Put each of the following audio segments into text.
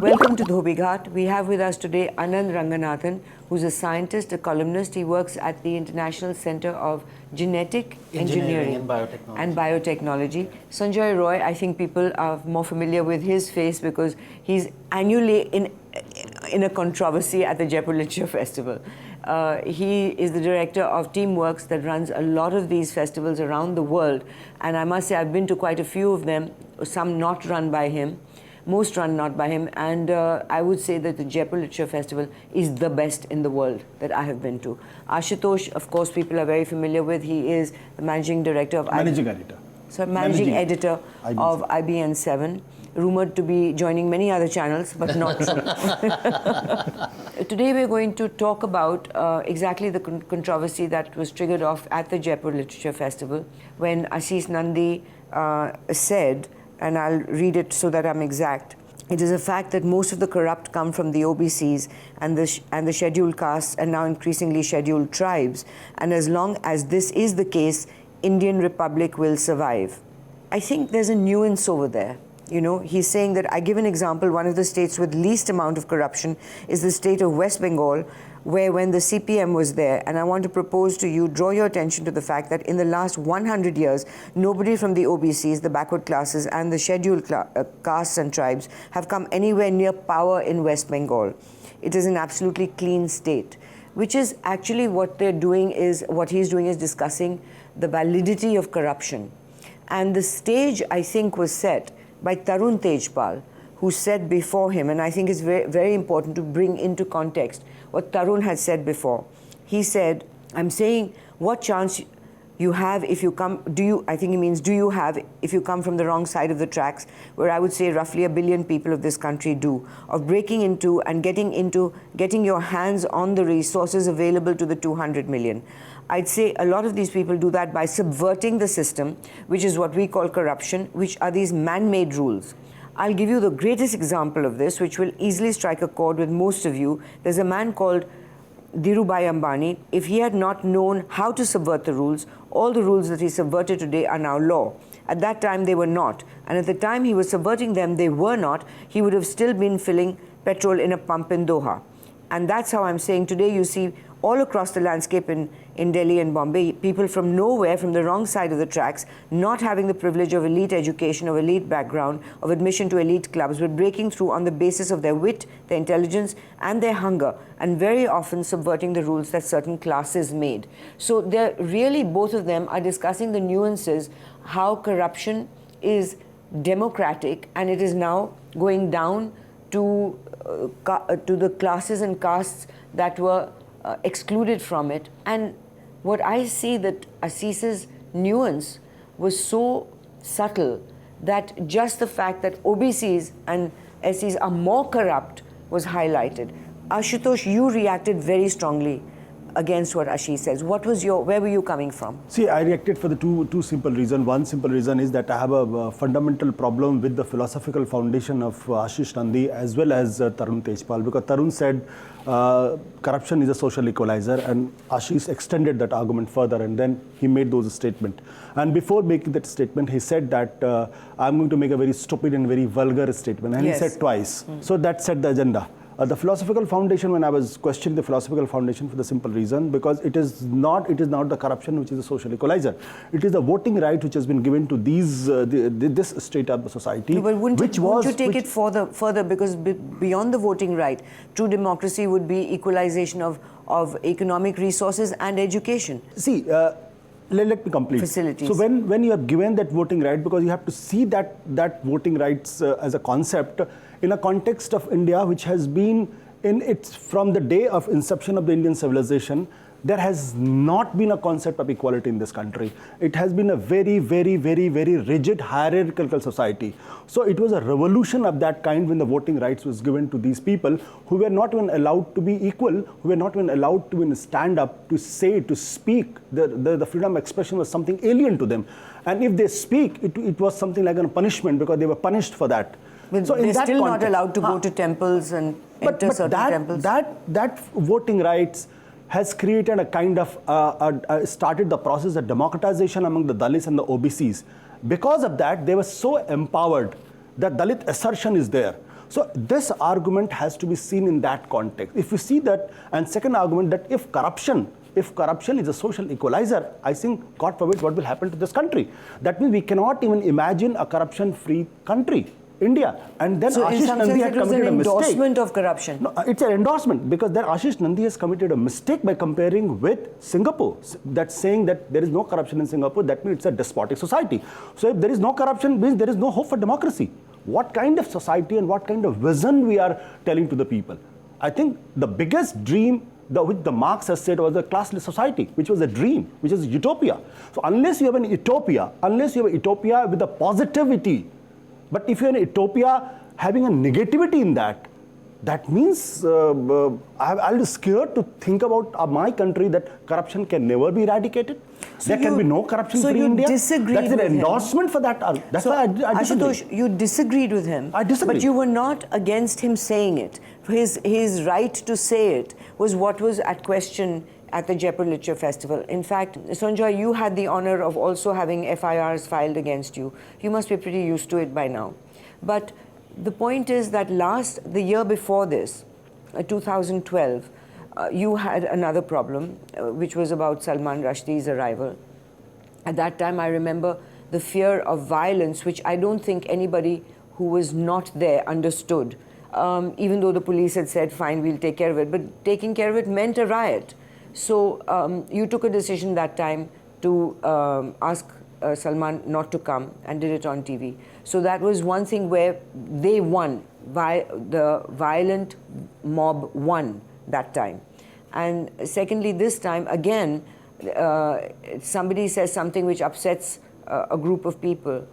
Welcome to Dhobi Ghat. We have with us today Anand Ranganathan, who's a scientist, a columnist. He works at the International Center of Genetic Engineering and Biotechnology. Sanjoy Roy, I think people are more familiar with his face because he's annually in a controversy at the Jaipur Lit Festival. He is the director of Teamworks that runs a lot of these festivals around the world. And I must say, I've been to quite a few of them, some not run by him. Most run not by him, and I would say that the Jaipur Lit Festival is the best in the world that I have been to. Ashutosh, of course, people are very familiar with. He is the managing director of managing editor of IBN7, rumored to be joining many other channels, but not true. Today we're going to talk about exactly the controversy that was triggered off at the Jaipur Literature Festival when Ashis Nandy said, and I'll read it so that I'm exact. It is a fact that most of the corrupt come from the OBCs and the scheduled castes and now increasingly scheduled tribes. And as long as this is the case, Indian Republic will survive. I think there's a nuance over there. You know, he's saying that, I give an example, one of the states with least amount of corruption is the state of West Bengal, where when the CPM was there, and I want to propose to you, draw your attention to the fact that in the last 100 years, nobody from the OBCs, the backward classes, and the scheduled castes and tribes have come anywhere near power in West Bengal. It is an absolutely clean state, which is actually what they're doing is, what he's doing is discussing the validity of corruption. And the stage, I think, was set by Tarun Tejpal, who said before him, and I think it's very, very important to bring into context what Tarun had said before. He said, I'm saying, what chance you have if you come, I think he means, do you have if you come from the wrong side of the tracks, where I would say roughly 1 billion people of this country do, of breaking into and getting your hands on the resources available to the 200 million. I'd say a lot of these people do that by subverting the system, which is what we call corruption, which are these man-made rules. I'll give you the greatest example of this, which will easily strike a chord with most of you. There's a man called Dhirubhai Ambani. If he had not known how to subvert the rules, all the rules that he subverted today are now law. At that time, they were not. And at the time he was subverting them, they were not. He would have still been filling petrol in a pump in Doha. And that's how I'm saying today you see all across the landscape in Delhi and Bombay, people from nowhere, from the wrong side of the tracks, not having the privilege of elite education, of elite background, of admission to elite clubs, but breaking through on the basis of their wit, their intelligence, and their hunger, and very often subverting the rules that certain classes made. So they're really, both of them are discussing the nuances, how corruption is democratic, and it is now going down to the classes and castes that were excluded from it. And what I see that Asis's nuance was so subtle that just the fact that OBCs and SCs are more corrupt was highlighted. Ashutosh, you reacted very strongly against what Ashish says. Where were you coming from? See, I reacted for the two simple reasons. One simple reason is that I have a fundamental problem with the philosophical foundation of Ashis Nandy as well as Tarun Tejpal, because Tarun said corruption is a social equalizer, and Ashis extended that argument further, and then he made those statements. And before making that statement, he said that I'm going to make a very stupid and very vulgar statement, and yes, he said twice. So that set the agenda. The philosophical foundation, when I was questioning the philosophical foundation for the simple reason, because it is not the corruption which is a social equalizer. It is the voting right which has been given to this state of the society. No, but wouldn't you take it further, because beyond the voting right, true democracy would be equalization of economic resources and education. See, let me complete. Facilities. So when you have given that voting right, because you have to see that voting rights as a concept in a context of India, which has been from the day of inception of the Indian civilization, there has not been a concept of equality in this country. It has been a very, very, very, very rigid hierarchical society. So it was a revolution of that kind when the voting rights was given to these people who were not even allowed to be equal, who were not even allowed to even stand up, to say, to speak. The freedom of expression was something alien to them. And if they speak, it was something like a punishment, because they were punished for that. But so they're still not allowed to go to temples and enter certain temples. That voting rights has created a kind of, started the process of democratization among the Dalits and the OBCs. Because of that, they were so empowered that Dalit assertion is there. So this argument has to be seen in that context. If you see that, and second argument that if corruption is a social equalizer, I think, God forbid, what will happen to this country? That means we cannot even imagine a corruption-free country, India. And then so Ashis Nandy had committed a mistake. It was an endorsement of corruption. No, it's an endorsement because then Ashis Nandy has committed a mistake by comparing with Singapore. That's saying that there is no corruption in Singapore. That means it's a despotic society. So if there is no corruption, means there is no hope for democracy. What kind of society and what kind of vision we are telling to the people? I think the biggest dream which the Marx has said was a classless society, which was a dream, which is utopia. So unless you have an utopia, with a positivity, but if you're in a utopia having a negativity in that, that means I'll be scared to think about my country that corruption can never be eradicated. So there can be no corruption-free India. That's an endorsement for that. That's why I disagree. Ashutosh, you disagreed with him. I disagree. But you were not against him saying it. His right to say it was what was at question at the Jaipur Lit Festival. In fact, Sanjoy, you had the honor of also having FIRs filed against you. You must be pretty used to it by now. But the point is that the year before this, 2012, you had another problem, which was about Salman Rushdie's arrival. At that time, I remember the fear of violence, which I don't think anybody who was not there understood, even though the police had said, fine, we'll take care of it. But taking care of it meant a riot. So you took a decision that time to ask Salman not to come and did it on TV. So that was one thing where they won. The violent mob won that time. And secondly, this time, again, somebody says something which upsets a group of people.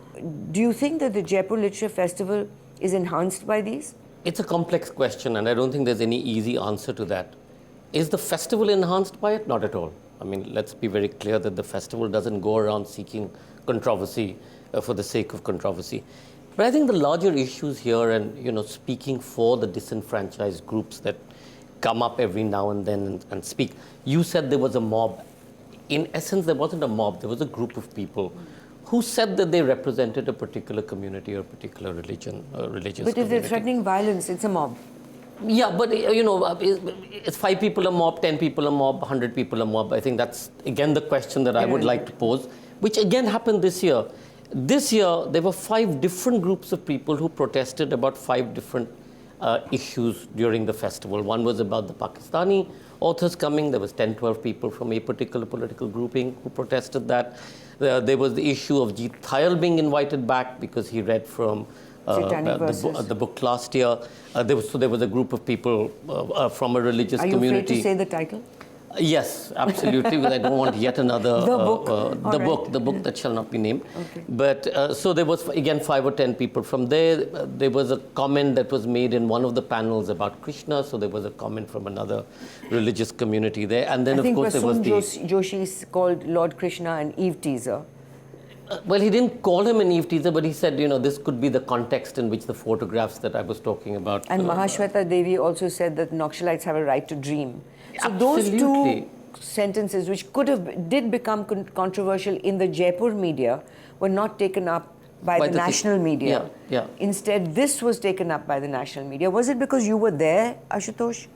Do you think that the Jaipur Lit Festival is enhanced by these? It's a complex question, and I don't think there's any easy answer to that. Is the festival enhanced by it? Not at all. I mean, let's be very clear that the festival doesn't go around seeking controversy for the sake of controversy. But I think the larger issues here, and speaking for the disenfranchised groups that come up every now and then and speak. You said there was a mob. In essence, there wasn't a mob. There was a group of people who said that they represented a particular community or a particular religion, religious community. But if they're threatening violence, it's a mob. Yeah, but it's 5 people a mob, 10 people a mob, 100 people a mob. I think that's, again, the question that I would like to pose, which again happened this year. This year, there were 5 different groups of people who protested about 5 different issues during the festival. One was about the Pakistani authors coming. There was 10, 12 people from a particular political grouping who protested that. There was the issue of Jeet Thayal being invited back because he read from the book last year. There was a group of people from a religious community. Are you afraid to say the title? Yes, absolutely, because I don't want yet another the book that shall not be named. Okay. But so there was again 5 or 10 people from there. There was a comment that was made in one of the panels about Krishna. So there was a comment from another religious community there, and then of course there was Joshi called Lord Krishna an Eve teaser. Well, he didn't call him an Eve teaser, but he said, this could be the context in which the photographs that I was talking about. And Mahashweta Devi also said that Naxalites have a right to dream. So Absolutely. Those 2 sentences, which did become controversial in the Jaipur media, were not taken up by the national media. Yeah. Instead, this was taken up by the national media. Was it because you were there, Ashutosh?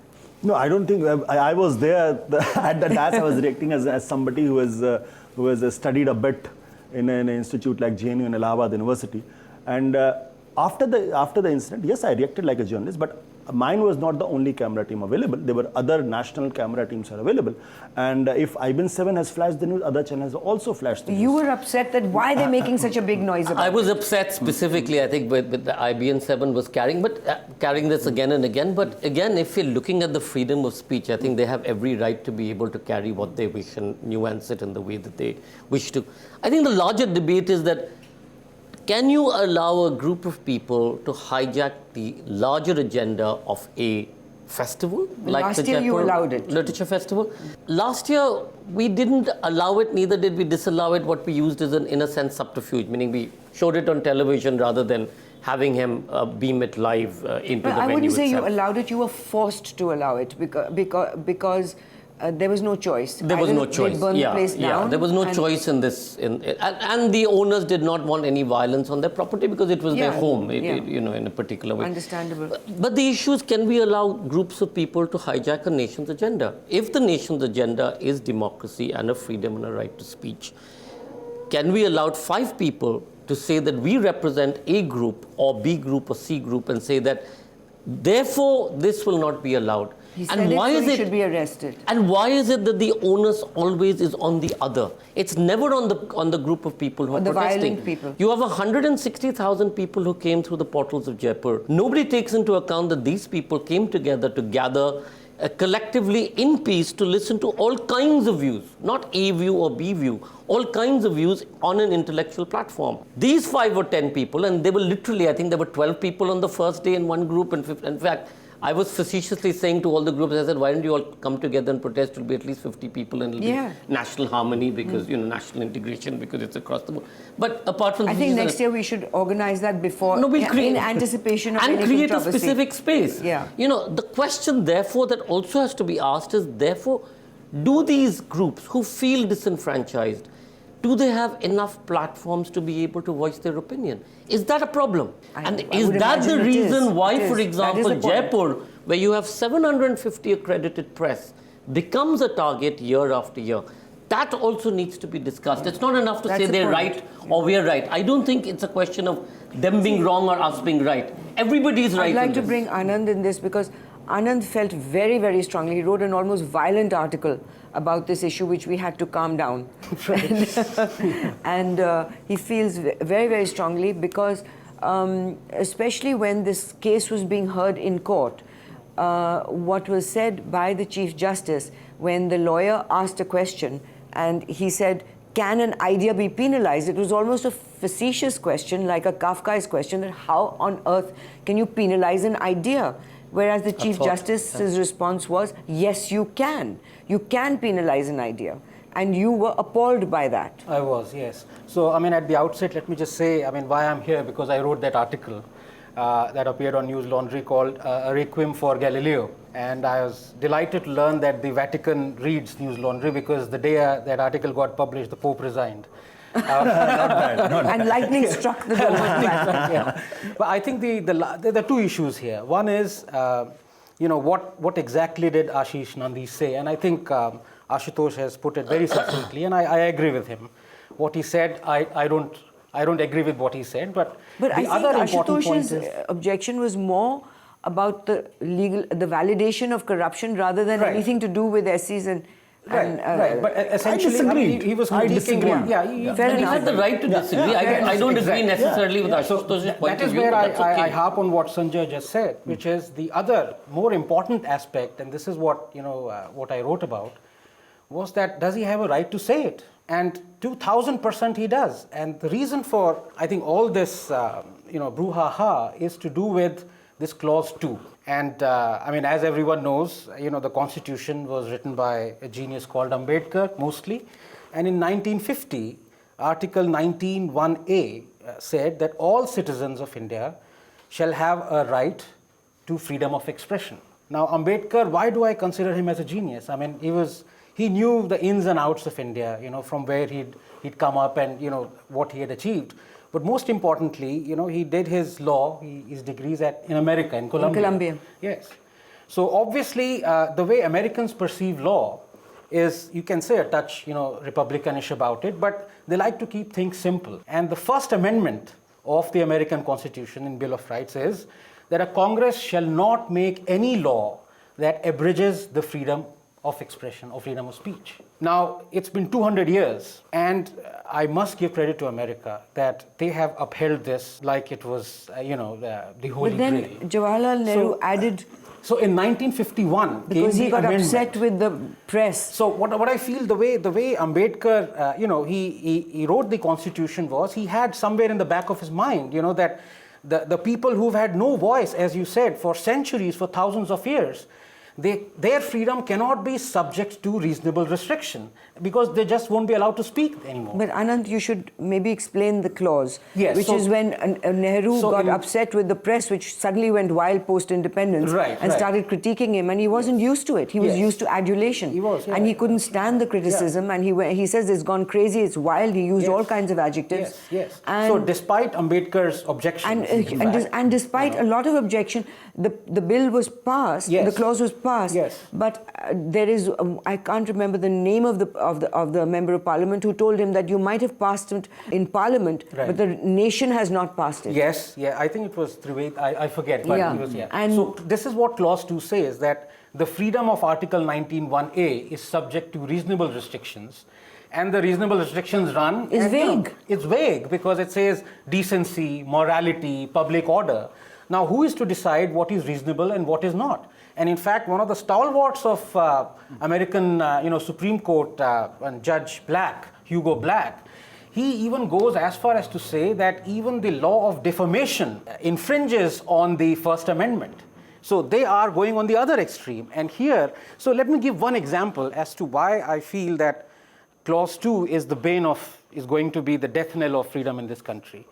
No, I don't think I was there at the dais. I was reacting as somebody who has studied a bit in an institute like JNU and Allahabad University. And after the incident, yes, I reacted like a journalist, but mine was not the only camera team available. There were other national camera teams are available. And if IBN7 has flashed the news, other channels also flashed the news. You were upset that why they're making such a big noise about it. I was upset specifically, I think, with the IBN7 was carrying this again and again. But again, if you're looking at the freedom of speech, I think they have every right to be able to carry what they wish and nuance it in the way that they wish to. I think the larger debate is that can you allow a group of people to hijack the larger agenda of a festival like the Jaipur Literature Festival? Last year, we didn't allow it, neither did we disallow it. What we used is an, in a sense, subterfuge, meaning we showed it on television rather than having him beam it live into the venue itself. I wouldn't say you allowed it, you were forced to allow it because there was no choice. There was Either no choice. They burned the place down. There was no choice in this. And the owners did not want any violence on their property because it was their home, in a particular way. Understandable. But the issue is, can we allow groups of people to hijack a nation's agenda? If the nation's agenda is democracy and a freedom and a right to speech, can we allow 5 people to say that we represent A group or B group or C group and say that therefore this will not be allowed? He said he should be arrested. And why is it that the onus always is on the other? It's never on the group of people who are protesting. The violent people. You have 160,000 people who came through the portals of Jaipur. Nobody takes into account that these people came together to gather collectively in peace to listen to all kinds of views, not A view or B view, all kinds of views on an intellectual platform. These 5 or 10 people, and they were literally, I think there were 12 people on the first day in one group. In fact, I was facetiously saying to all the groups, I said, why don't you all come together and protest? It will be at least 50 people and it will be national harmony because, national integration because it's across the board. But apart from I think next year we should organize that before, in anticipation of any and create controversy. a specific space. Yeah. The question, therefore, that also has to be asked is, therefore, do these groups who feel disenfranchised, do they have enough platforms to be able to voice their opinion? Is that a problem? And is that the reason why, for example, Jaipur, where you have 750 accredited press, becomes a target year after year? That also needs to be discussed. It's not enough to say they're right or we're right. I don't think it's a question of them being wrong or us being right. Everybody's right. I'd like to bring Anand in this because Anand felt very, very strongly. He wrote an almost violent article about this issue, which we had to calm down. and he feels very, very strongly because, especially when this case was being heard in court, what was said by the Chief Justice when the lawyer asked a question and he said, can an idea be penalized? It was almost a facetious question, like a Kafka's question, that how on earth can you penalize an idea? Whereas the Chief Justice's response was, yes, you can. You can penalize an idea. And you were appalled by that. I was, yes. So, at the outset, let me just say, why I'm here, because I wrote that article that appeared on News Laundry called A Requiem for Galileo. And I was delighted to learn that the Vatican reads News Laundry because the day that article got published, the Pope resigned. Not bad. And lightning struck the Roman. But I think there are 2 issues here. One is, what exactly did Ashis Nandy say? And I think Ashutosh has put it very succinctly, and I agree with him. What he said, I don't agree with what he said, but the I think other important point Ashutosh's is, objection was more about the validation of corruption rather than anything to do with SCs and. Right. But essentially, he was critiquing. He had the right to disagree. I don't agree necessarily with Ashutosh's point of view. That is where I harp on what Sanjoy just said, which is the other more important aspect, and this is what what I wrote about, was that does he have a right to say it? And 2000% he does. And the reason for, I think, all this brouhaha is to do with this clause 2. And as everyone knows, the Constitution was written by a genius called Ambedkar, mostly. And in 1950, Article 19(1)(a) said that all citizens of India shall have a right to freedom of expression. Now, Ambedkar, why do I consider him as a genius? He knew the ins and outs of India, from where he'd come up and, what he had achieved. But most importantly, he did his law, his degrees in America, in Columbia. In Columbia. Yes. So obviously, the way Americans perceive law is, you can say, a touch, Republicanish about it, but they like to keep things simple. And the First Amendment of the American Constitution in Bill of Rights is that a Congress shall not make any law that abridges the freedom of expression or freedom of speech. Now, it's been 200 years, and I must give credit to America that they have upheld this like it was, the holy But then grail. Jawaharlal Nehru added... So in 1951, because he got upset with the press. So what I feel, the way Ambedkar, he wrote the Constitution was, he had somewhere in the back of his mind, that the people who've had no voice, as you said, for centuries, for thousands of years, their freedom cannot be subject to reasonable restriction because they just won't be allowed to speak anymore. But Anand, you should maybe explain the clause, Yes, which so- is when Nehru so got in- upset with the press, which suddenly went wild post-independence Right, and right. started critiquing him, and he wasn't used to it. He was Yes. used to adulation, He was, yeah. and he couldn't stand the criticism. And he says it's gone crazy, it's wild. He used all kinds of adjectives. Yes. And So despite Ambedkar's objections, and despite a lot of objection, the bill was passed. Yes. The clause was passed. Yes. But there is I can't remember the name of the member of parliament who told him that you might have passed it in parliament, Right. but the nation has not passed it. Yes, yeah, I think it was Trivedi, I forget, but Yeah. it was, yeah. And- so this is what Clause 2 says, that the freedom of Article 19(1)(a) is subject to reasonable restrictions, and the reasonable restrictions run... Is and, you know, vague. it's vague because it says decency, morality, public order. Now, who is to decide what is reasonable and what is not? And in fact, one of the stalwarts of American Supreme Court, Judge Black, Hugo Black, he even goes as far as to say that even the law of defamation infringes on the First Amendment. So they are going on the other extreme. And here, so let me give one example as to why I feel that Clause 2 is going to be the death knell of freedom in this country.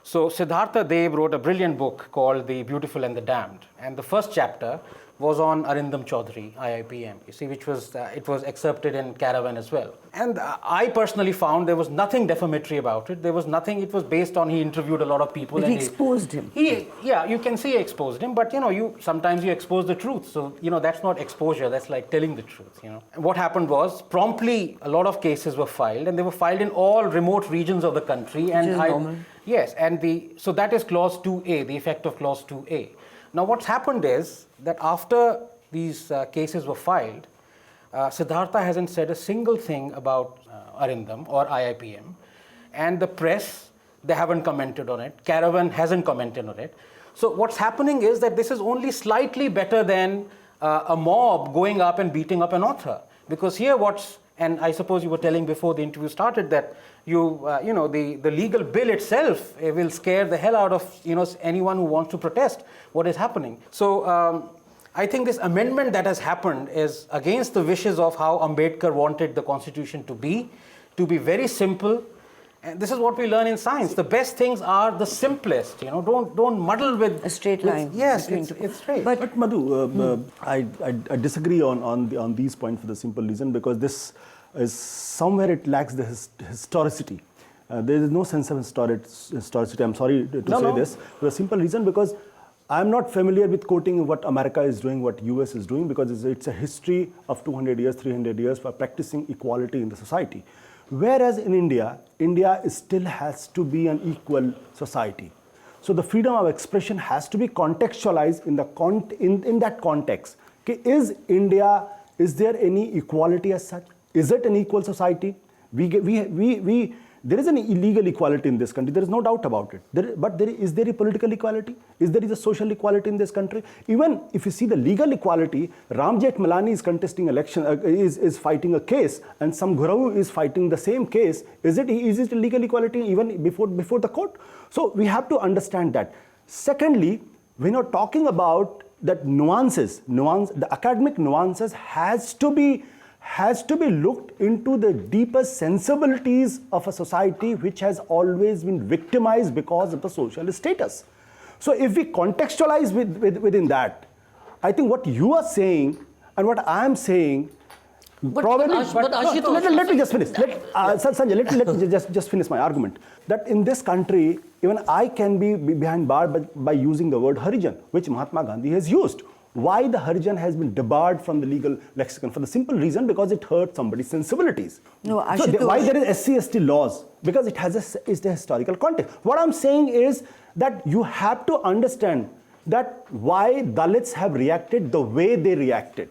So Siddhartha Dev wrote a brilliant book called The Beautiful and the Damned. And the first chapter was on Arindam Chaudhary, IIPM, you see, which was, it was excerpted in Caravan as well. And I personally found there was nothing defamatory about it. There was nothing, it was based on, he interviewed a lot of people. But and he exposed him. Yeah, you can say he exposed him, but sometimes you expose the truth. So, that's not exposure, that's like telling the truth, And what happened was, promptly a lot of cases were filed, and they were filed in all remote regions of the country. And is normal. Yes, and so that is Clause 2A, the effect of Clause 2A. Now, what's happened is that after these cases were filed, Siddhartha hasn't said a single thing about Arindam or IIPM, and the press, they haven't commented on it. Caravan hasn't commented on it. So what's happening is that this is only slightly better than a mob going up and beating up an author, because here and I suppose you were telling before the interview started that the legal bill itself will scare the hell out of anyone who wants to protest what is happening. So I think this amendment that has happened is against the wishes of how Ambedkar wanted the constitution to be very simple. And this is what we learn in science. The best things are the simplest. Don't muddle with A straight line. Yes, between it's straight. But Madhu, I disagree on these points for the simple reason because this is somewhere it lacks the historicity. There is no sense of historicity. I'm sorry to say this for the simple reason because I'm not familiar with quoting what America is doing, what US is doing because it's a history of 200 years, 300 years for practicing equality in the society. Whereas in India still has to be an equal society. So the freedom of expression has to be contextualized in that context. Okay, is there any equality as such? Is it an equal society? There is an illegal equality in this country. There is no doubt about it. Is there a political equality? Is there a social equality in this country? Even if you see the legal equality, Ram Jethmalani is contesting election, is fighting a case, and some Guru is fighting the same case. Is it a legal equality even before the court? So we have to understand that. Secondly, when you're talking about that the academic nuances has to be looked into the deepest sensibilities of a society which has always been victimized because of the social status. So if we contextualize within that, I think what you are saying and what I am saying probably... Let me just finish. Sanjay, let me just finish my argument. That in this country, even I can be behind bar by using the word Harijan, which Mahatma Gandhi has used. Why the Harijan has been debarred from the legal lexicon? For the simple reason because it hurt somebody's sensibilities. No, why there is SC/ST laws? Because it's the historical context. What I'm saying is that you have to understand that why Dalits have reacted the way they reacted.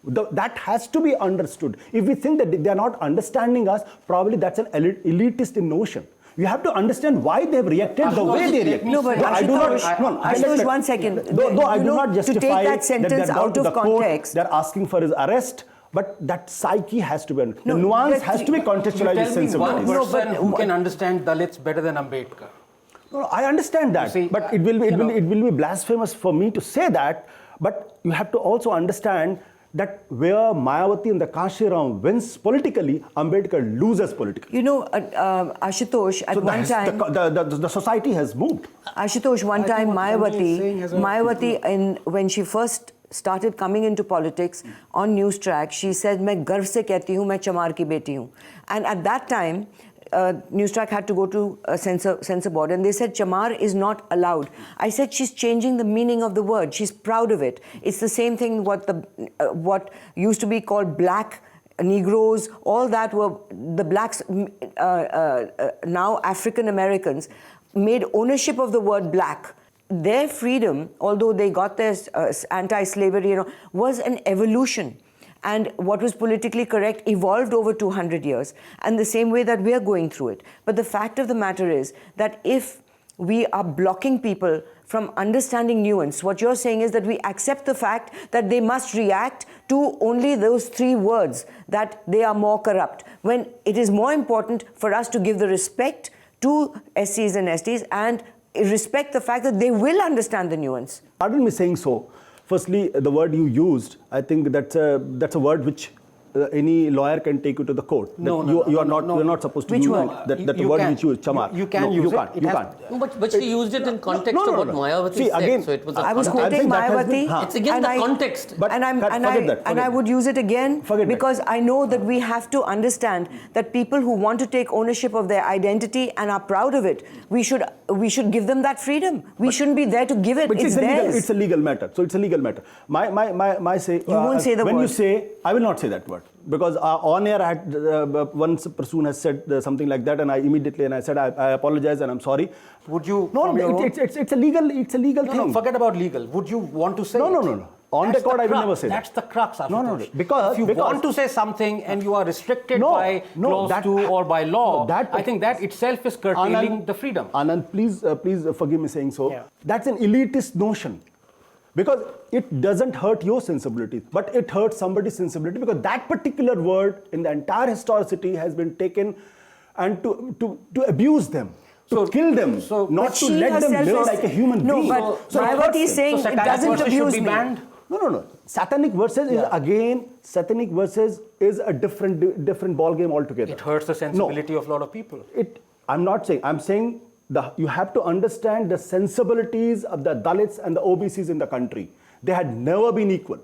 That has to be understood. If we think that they are not understanding us, probably that's an elitist notion. You have to understand why they have reacted the way they reacted. No, but Ashutosh, 1 second. Though I do not justify to take that sentence out of context. They're asking for his arrest, but that psyche has to be, the nuance has to be contextualized with sensibilities. One person who can understand Dalits better than Ambedkar. No, I understand that, but it will be blasphemous for me to say that. But you have to also understand that where Mayawati and the Kashi Ram wins politically, Ambedkar loses politically. You know, Ashutosh, at one time... The society has moved. Ashutosh, one time Mayawati, when she first started coming into politics on News Track, she said, "मैं गर्व से कहती हूँ, मैं चमार की बेटी हूँ." And at that time, News Track had to go to a censor board, and they said Chamar is not allowed. I said she's changing the meaning of the word. She's proud of it. It's the same thing what used to be called black Negroes. All that were the blacks. Now African Americans made ownership of the word black. Their freedom, although they got their anti-slavery, was an evolution. And what was politically correct evolved over 200 years, and the same way that we are going through it. But the fact of the matter is that if we are blocking people from understanding nuance, what you're saying is that we accept the fact that they must react to only those 3 words, that they are more corrupt, when it is more important for us to give the respect to SCs and STs and respect the fact that they will understand the nuance. Pardon me saying so. Firstly, the word you used, I think that's a word which any lawyer can take you to the court. You're not supposed to Which use word? that word which you use, chamar. You can use it. You can't. No, but she used it in context of what Mayawati said. Again, so it was I was quoting Mayawati. It's again the context. But and I would use it again because I know that we have to understand that people who want to take ownership of their identity and are proud of it, we should give them that freedom. We shouldn't be there to give it. It's theirs. It's a legal matter. So it's a legal matter. My say. You won't say the when word. You say, I will not say that word. Because on air, I had, one person has said something like that, and I said, I apologize and I'm sorry. Would you? No, it's a legal thing. No, forget about legal. Would you want to say? No. On the record, I will never say that. That's the crux, Ashutosh. No. Because if you want to say something and you are restricted by clause 2 or by law, I think that itself is curtailing the freedom. Anand, please forgive me saying so. Yeah. That's an elitist notion. Because it doesn't hurt your sensibilities, but it hurts somebody's sensibility, because that particular word in the entire historicity has been taken and to abuse them, to kill them, not to let them live like a human being. No, but Mayawati is saying it doesn't abuse me. No. Satanic verses is a different ball game altogether. It hurts the sensibility of a lot of people. I'm saying you have to understand the sensibilities of the Dalits and the OBCs in the country. They had never been equal.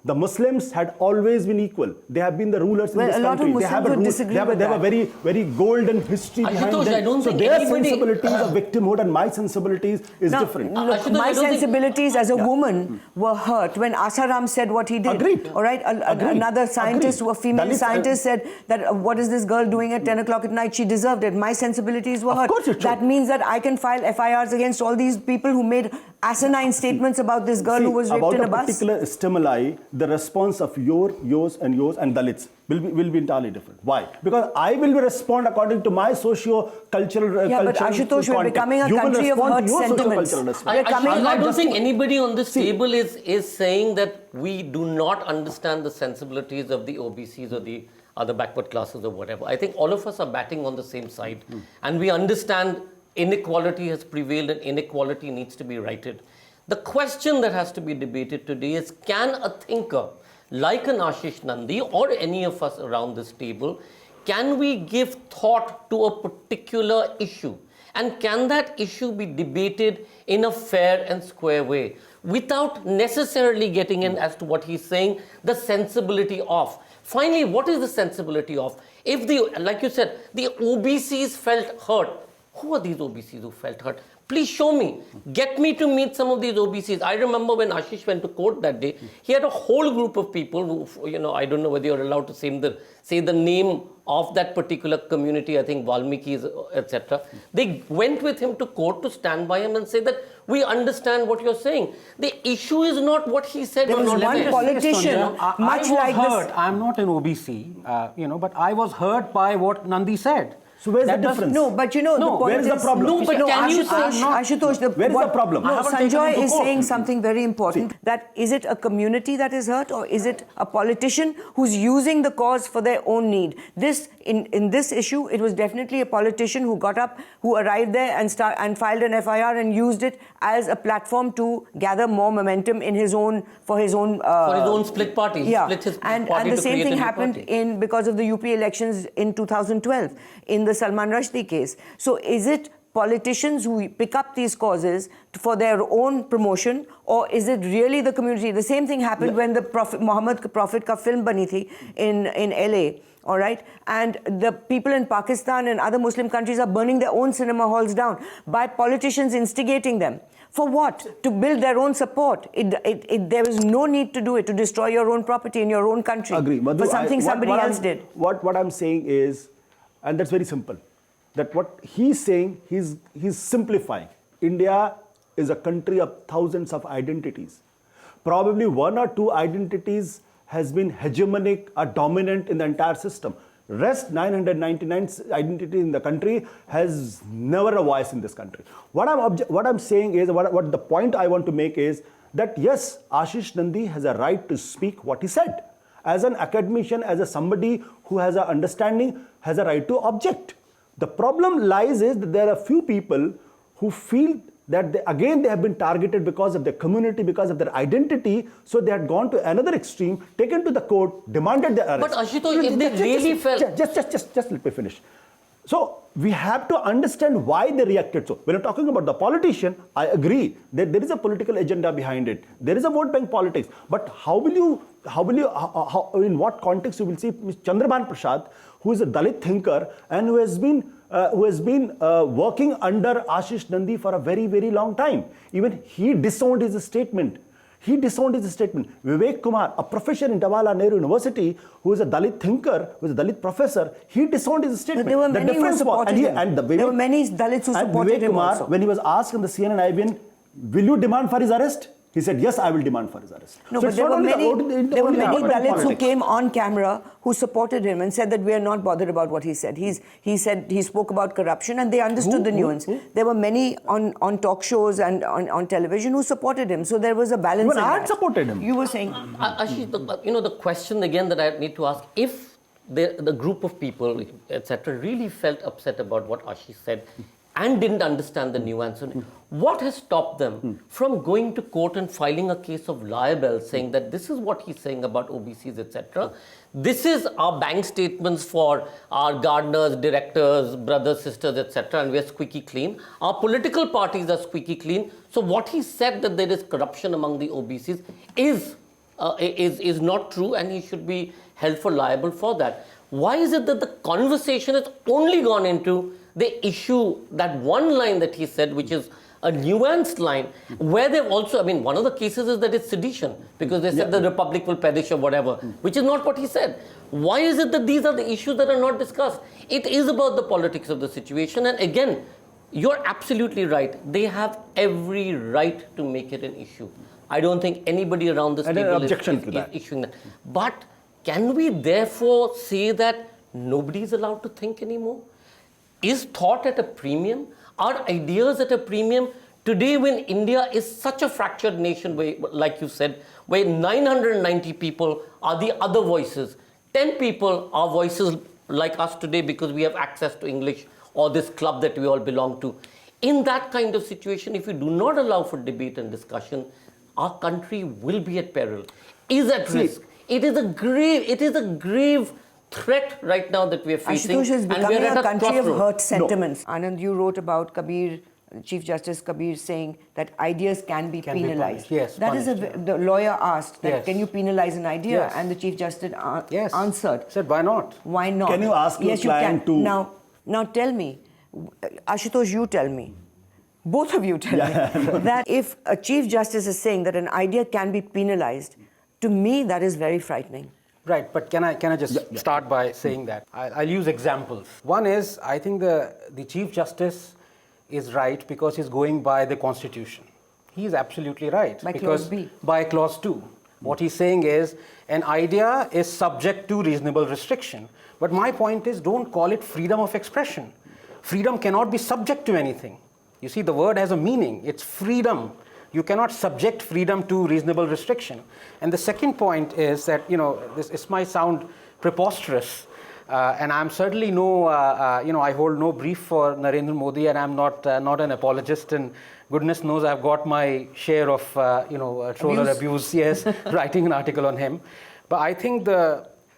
The Muslims had always been equal. They have been the rulers in this country. A lot of Muslims would disagree with that. They have a very, very golden history behind them. I don't so think their sensibilities of victimhood and my sensibilities is different. Look, my sensibilities as a woman were hurt when Asaram said what he did. Agreed. All right. Another scientist, a female scientist, said that what is this girl doing at 10 o'clock at night? She deserved it. My sensibilities were hurt. Of course it should. That means that I can file FIRs against all these people who made asinine statements about this girl who was raped in a bus. About a particular stimuli, the response of yours and Dalits will be entirely different. Why? Because I will respond according to my socio-cultural but Ashutosh, we're becoming a country of hurt sentiments. I don't think anybody on this table is saying that we do not understand the sensibilities of the OBCs or the other backward classes or whatever. I think all of us are batting on the same side. And we understand inequality has prevailed and inequality needs to be righted. The question that has to be debated today is, can a thinker like an Ashis Nandy or any of us around this table, can we give thought to a particular issue? And can that issue be debated in a fair and square way without necessarily getting in as to what he's saying, the sensibility of? Finally, what is the sensibility of? If like you said, the OBCs felt hurt, who are these OBCs who felt hurt? Please show me. Get me to meet some of these OBCs. I remember when Ashish went to court that day, he had a whole group of people who, I don't know whether you're allowed to say the name of that particular community, I think Valmikis, etc. They went with him to court to stand by him and say that we understand what you're saying. The issue is not what he said. There was one politician, much like this. I'm not an OBC, but I was hurt by what Nandi said. So where's the That doesn't- difference? No, but you know, the point where is the problem? No, but can you say- Ashutosh, Where is the problem? No, I haven't taken Sanjoy him to is court. saying something very important. That is it a community that is hurt, or is it a politician who's using the cause for their own need? This in this issue, it was definitely a politician who got up, who arrived there and filed an FIR and used it as a platform to gather more momentum in his own for his own split party. He Yeah, split his and party the to same create a thing new happened party. because of the UP elections in 2012 in the Salman Rushdie case. So is it politicians who pick up these causes for their own promotion, or is it really the community? The same thing happened when the Muhammad Prophet ka film bani thi in LA. All right, and the people in Pakistan and other Muslim countries are burning their own cinema halls down by politicians instigating them. For what? To build their own support. There is no need to do it, to destroy your own property in your own country. Agree. Madhu, for something somebody else did. What I'm saying is, and that's very simple, that what he's saying, he's simplifying. India is a country of thousands of identities. Probably one or two identities has been hegemonic or dominant in the entire system. Rest 999 identity in the country has never a voice in this country. What I'm saying is, what the point I want to make is that yes, Ashis Nandy has a right to speak what he said. As an academician, as somebody who has an understanding, has a right to object. The problem lies is that there are few people who feel that they have been targeted because of their community, because of their identity, so they had gone to another extreme, taken to the court, demanded their arrest. But Ashutosh, if they really felt... Just let me finish. So we have to understand why they reacted so. When you're talking about the politician, I agree that there is a political agenda behind it. There is a vote bank politics. But in what context you will see Ms. Chandrabhan Prasad, who is a Dalit thinker and who has been working under Ashis Nandy for a very, very long time. Even he disowned his statement. Vivek Kumar, a professor in Jawaharlal Nehru University, who is a Dalit thinker, who is a Dalit professor, he disowned his statement. But there were many who supported him. There were many Dalits who supported him also. When he was asked in the CNN IBN, will you demand for his arrest? He said, yes, I will demand for his arrest. No, so but there were many Dalits who politics. came on camera who supported him and said that we are not bothered about what he said. He spoke about corruption and they understood the nuance. There were many on talk shows and on television who supported him. So there was a balance. Even I had supported him. You were saying... Ashish, the question again that I need to ask, if the group of people, etc., really felt upset about what Ashish said and didn't understand the nuance, what has stopped them from going to court and filing a case of libel, saying that this is what he's saying about OBCs, etc. This is our bank statements for our gardeners, directors, brothers, sisters, etc., and we are squeaky clean. Our political parties are squeaky clean. So what he said, that there is corruption among the OBCs, is not true, and he should be held for liable for that. Why is it that the conversation has only gone into the issue, that one line that he said, which is a nuanced line, where they've also, one of the cases is that it's sedition, because they said the republic will perish or whatever, which is not what he said. Why is it that these are the issues that are not discussed? It is about the politics of the situation, and again, you're absolutely right. They have every right to make it an issue. I don't think anybody around this table is issuing that. But can we therefore say that nobody is allowed to think anymore? Is thought at a premium? Are ideas at a premium? Today, when India is such a fractured nation, where, like you said, where 990 people are the other voices, 10 people are voices like us today because we have access to English or this club that we all belong to. In that kind of situation, if you do not allow for debate and discussion, our country will be at peril, is at risk. It is a grave threat right now that we are facing. Ashutosh is becoming a country of hurt sentiments. No. Anand, you wrote about Kabir, Chief Justice Kabir, saying that ideas can be penalized. Yes, that is the lawyer asked that can you penalize an idea, and the Chief Justice answered. Said, why not? Why not? Can you ask your client to? Now tell me, Ashutosh, you tell me. Both of you tell me that if a Chief Justice is saying that an idea can be penalized, to me that is very frightening. Right, but can I just start by saying that? I'll use examples. One is, I think the Chief Justice is right because he's going by the Constitution. He is absolutely right. By Clause B. By Clause 2. What he's saying is an idea is subject to reasonable restriction. But my point is, don't call it freedom of expression. Freedom cannot be subject to anything. You see, the word has a meaning. It's freedom. You cannot subject freedom to reasonable restriction. And the second point is that, this might sound preposterous, and I'm certainly I hold no brief for Narendra Modi, and I'm not an apologist, and goodness knows I've got my share of, troller abuse, yes, writing an article on him. But I think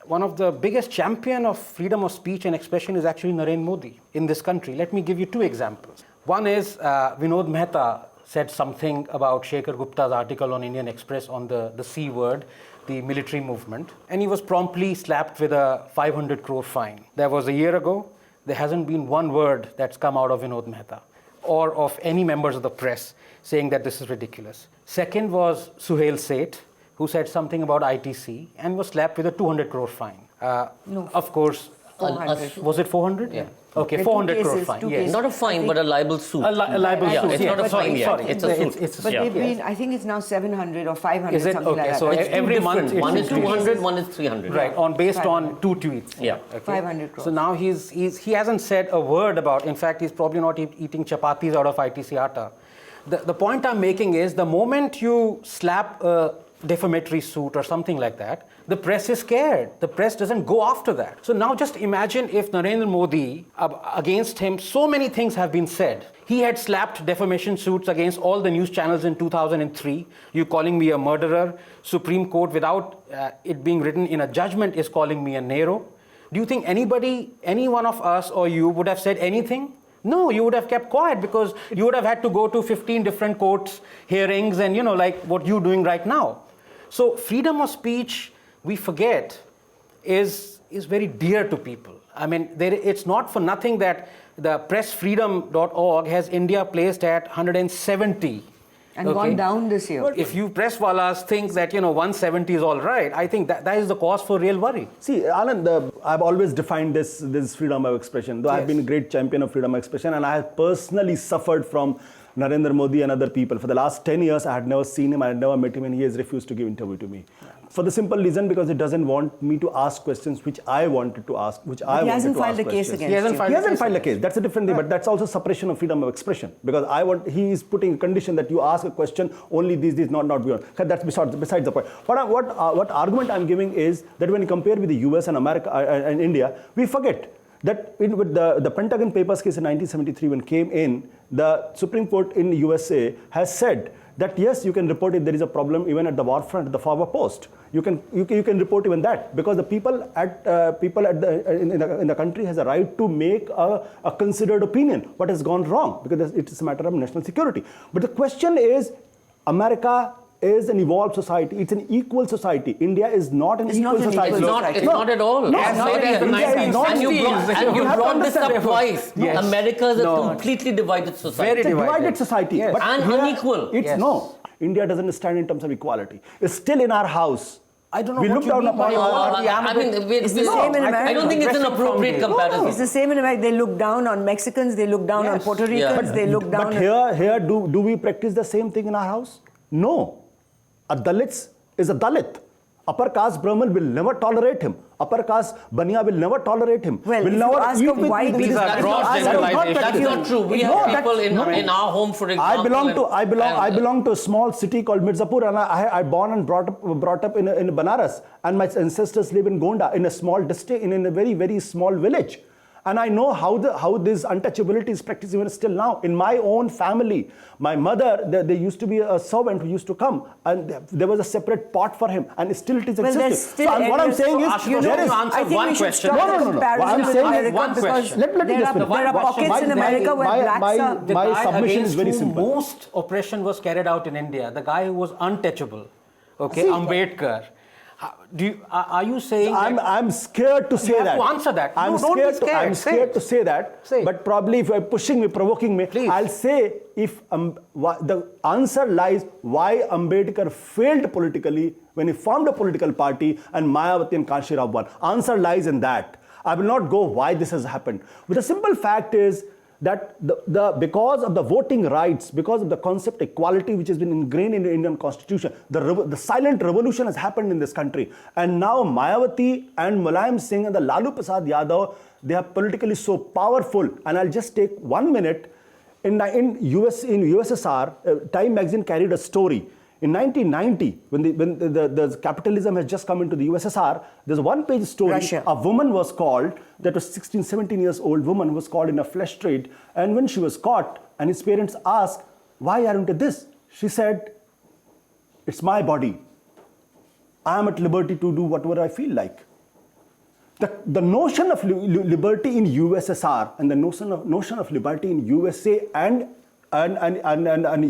one of the biggest champion of freedom of speech and expression is actually Narendra Modi in this country. Let me give you two examples. One is Vinod Mehta said something about Shekhar Gupta's article on Indian Express on the C word, the military movement, and he was promptly slapped with a 500 crore fine. That was a year ago. There hasn't been one word that's come out of Vinod Mehta or of any members of the press saying that this is ridiculous. Second was Suhail Seth, who said something about ITC and was slapped with a 200 crore fine. No. Of course. 400. Was it 400? Yeah. Okay, 400 crore fine. Yes. Not a fine, but a libel suit. A libel Yeah, suit. it's not a fine yet. Sorry, It's a suit. It's a But suit. they've been, I think it's now 700 or 500, Is it? something Okay, like so that. It's two every month different. it's One is increased. 200, one is 300. Right, based on 500. two tweets. Yeah. Okay. 500 crores. So now he hasn't said a word about, in fact, he's probably not eating chapatis out of ITC atta. The point I'm making is the moment you slap a defamatory suit or something like that, the press is scared. The press doesn't go after that. So now just imagine if Narendra Modi, against him, so many things have been said. He had slapped defamation suits against all the news channels in 2003. You calling me a murderer. Supreme Court, without it being written in a judgment, is calling me a Nero. Do you think any one of us or you would have said anything? No, you would have kept quiet because you would have had to go to 15 different courts, hearings, and like what you're doing right now. So freedom of speech, we forget, is very dear to people. I mean, it's not for nothing that the pressfreedom.org has India placed at 170. And gone down this year. But if you press wallahs think that 170 is all right, I think that is the cause for real worry. See, Anand, I've always defined this freedom of expression, though I've been a great champion of freedom of expression, and I have personally suffered from Narendra Modi and other people. For the last 10 years, I had never seen him, I had never met him, and he has refused to give interview to me. Yeah. For the simple reason because he doesn't want me to ask questions which I wanted to ask, He hasn't filed a case against you. He hasn't filed a case. That's a different thing, but that's also suppression of freedom of expression. Because he is putting a condition that you ask a question, only these, not beyond. That's besides the point. What argument I'm giving is that when you compare with the US and America and India, we forget that with the Pentagon Papers case in 1973 when it came in, the Supreme Court in the USA has said that yes, you can report if there is a problem even at the war front, at the forward post. You can report even that because the people in the country has a right to make a considered opinion what has gone wrong because it is a matter of national security. But the question is, America is an evolved society. It's an equal society. India is not an equal society. It's not at all. No, As late as the 1960s. And you brought this up twice. Yes. America is a completely divided society. It's a divided society. Yes. But And here, unequal. No. India doesn't stand in terms of equality. It's still in our house. I don't know we what look you down mean by upon equality. It's the same in America. I don't think it's an appropriate comparison. It's the same in America. They look down on Mexicans, they look down on Puerto Ricans, they look down But here do we practice the same thing in our house? No. A Dalit is a Dalit. Upper caste Brahmin will never tolerate him. Upper caste Baniya will never tolerate him. Well, will if never you ask eat a with white these people, are gross generalization. That's not true. We have people in our home, for example. I belong to a small city called Mirzapur, and I born and brought up in Banaras, and my ancestors live in Gonda, in a small district, in a very, very small village. And I know how this untouchability is practiced even still now. In my own family, my mother, there used to be a servant who used to come, and there was a separate pot for him, and still it is existing. So what I'm saying is, there is I think we should stop the No. comparison with America one because question. Let me just finish. there are pockets in America where blacks are... My submission is very whom simple. Most oppression was carried out in India, the guy who was untouchable, See, Ambedkar. Are you saying I'm scared to say have that. to answer that. I'm Don't be scared. I'm scared to say that. Say. But probably if you're pushing me, provoking me, Please. I'll say if the answer lies why Ambedkar failed politically when he formed a political party and Mayawati and Kanshi Rao won. Answer lies in that. I will not go why this has happened. But the simple fact is that because of the voting rights, because of the concept equality which has been ingrained in the Indian constitution, the silent revolution has happened in this country. And now Mayawati and Mulayam Singh and the Lalu Prasad Yadav, they are politically so powerful. And I'll just take 1 minute. In USSR, Time magazine carried a story. In 1990, when the capitalism has just come into the USSR, there's a one-page story. Russia. A woman was called, that was 16, 17 years old woman was called in a flesh trade. And when she was caught and his parents asked, why aren't you this? She said, it's my body. I am at liberty to do whatever I feel like. The notion of liberty in USSR and the notion of liberty in USA and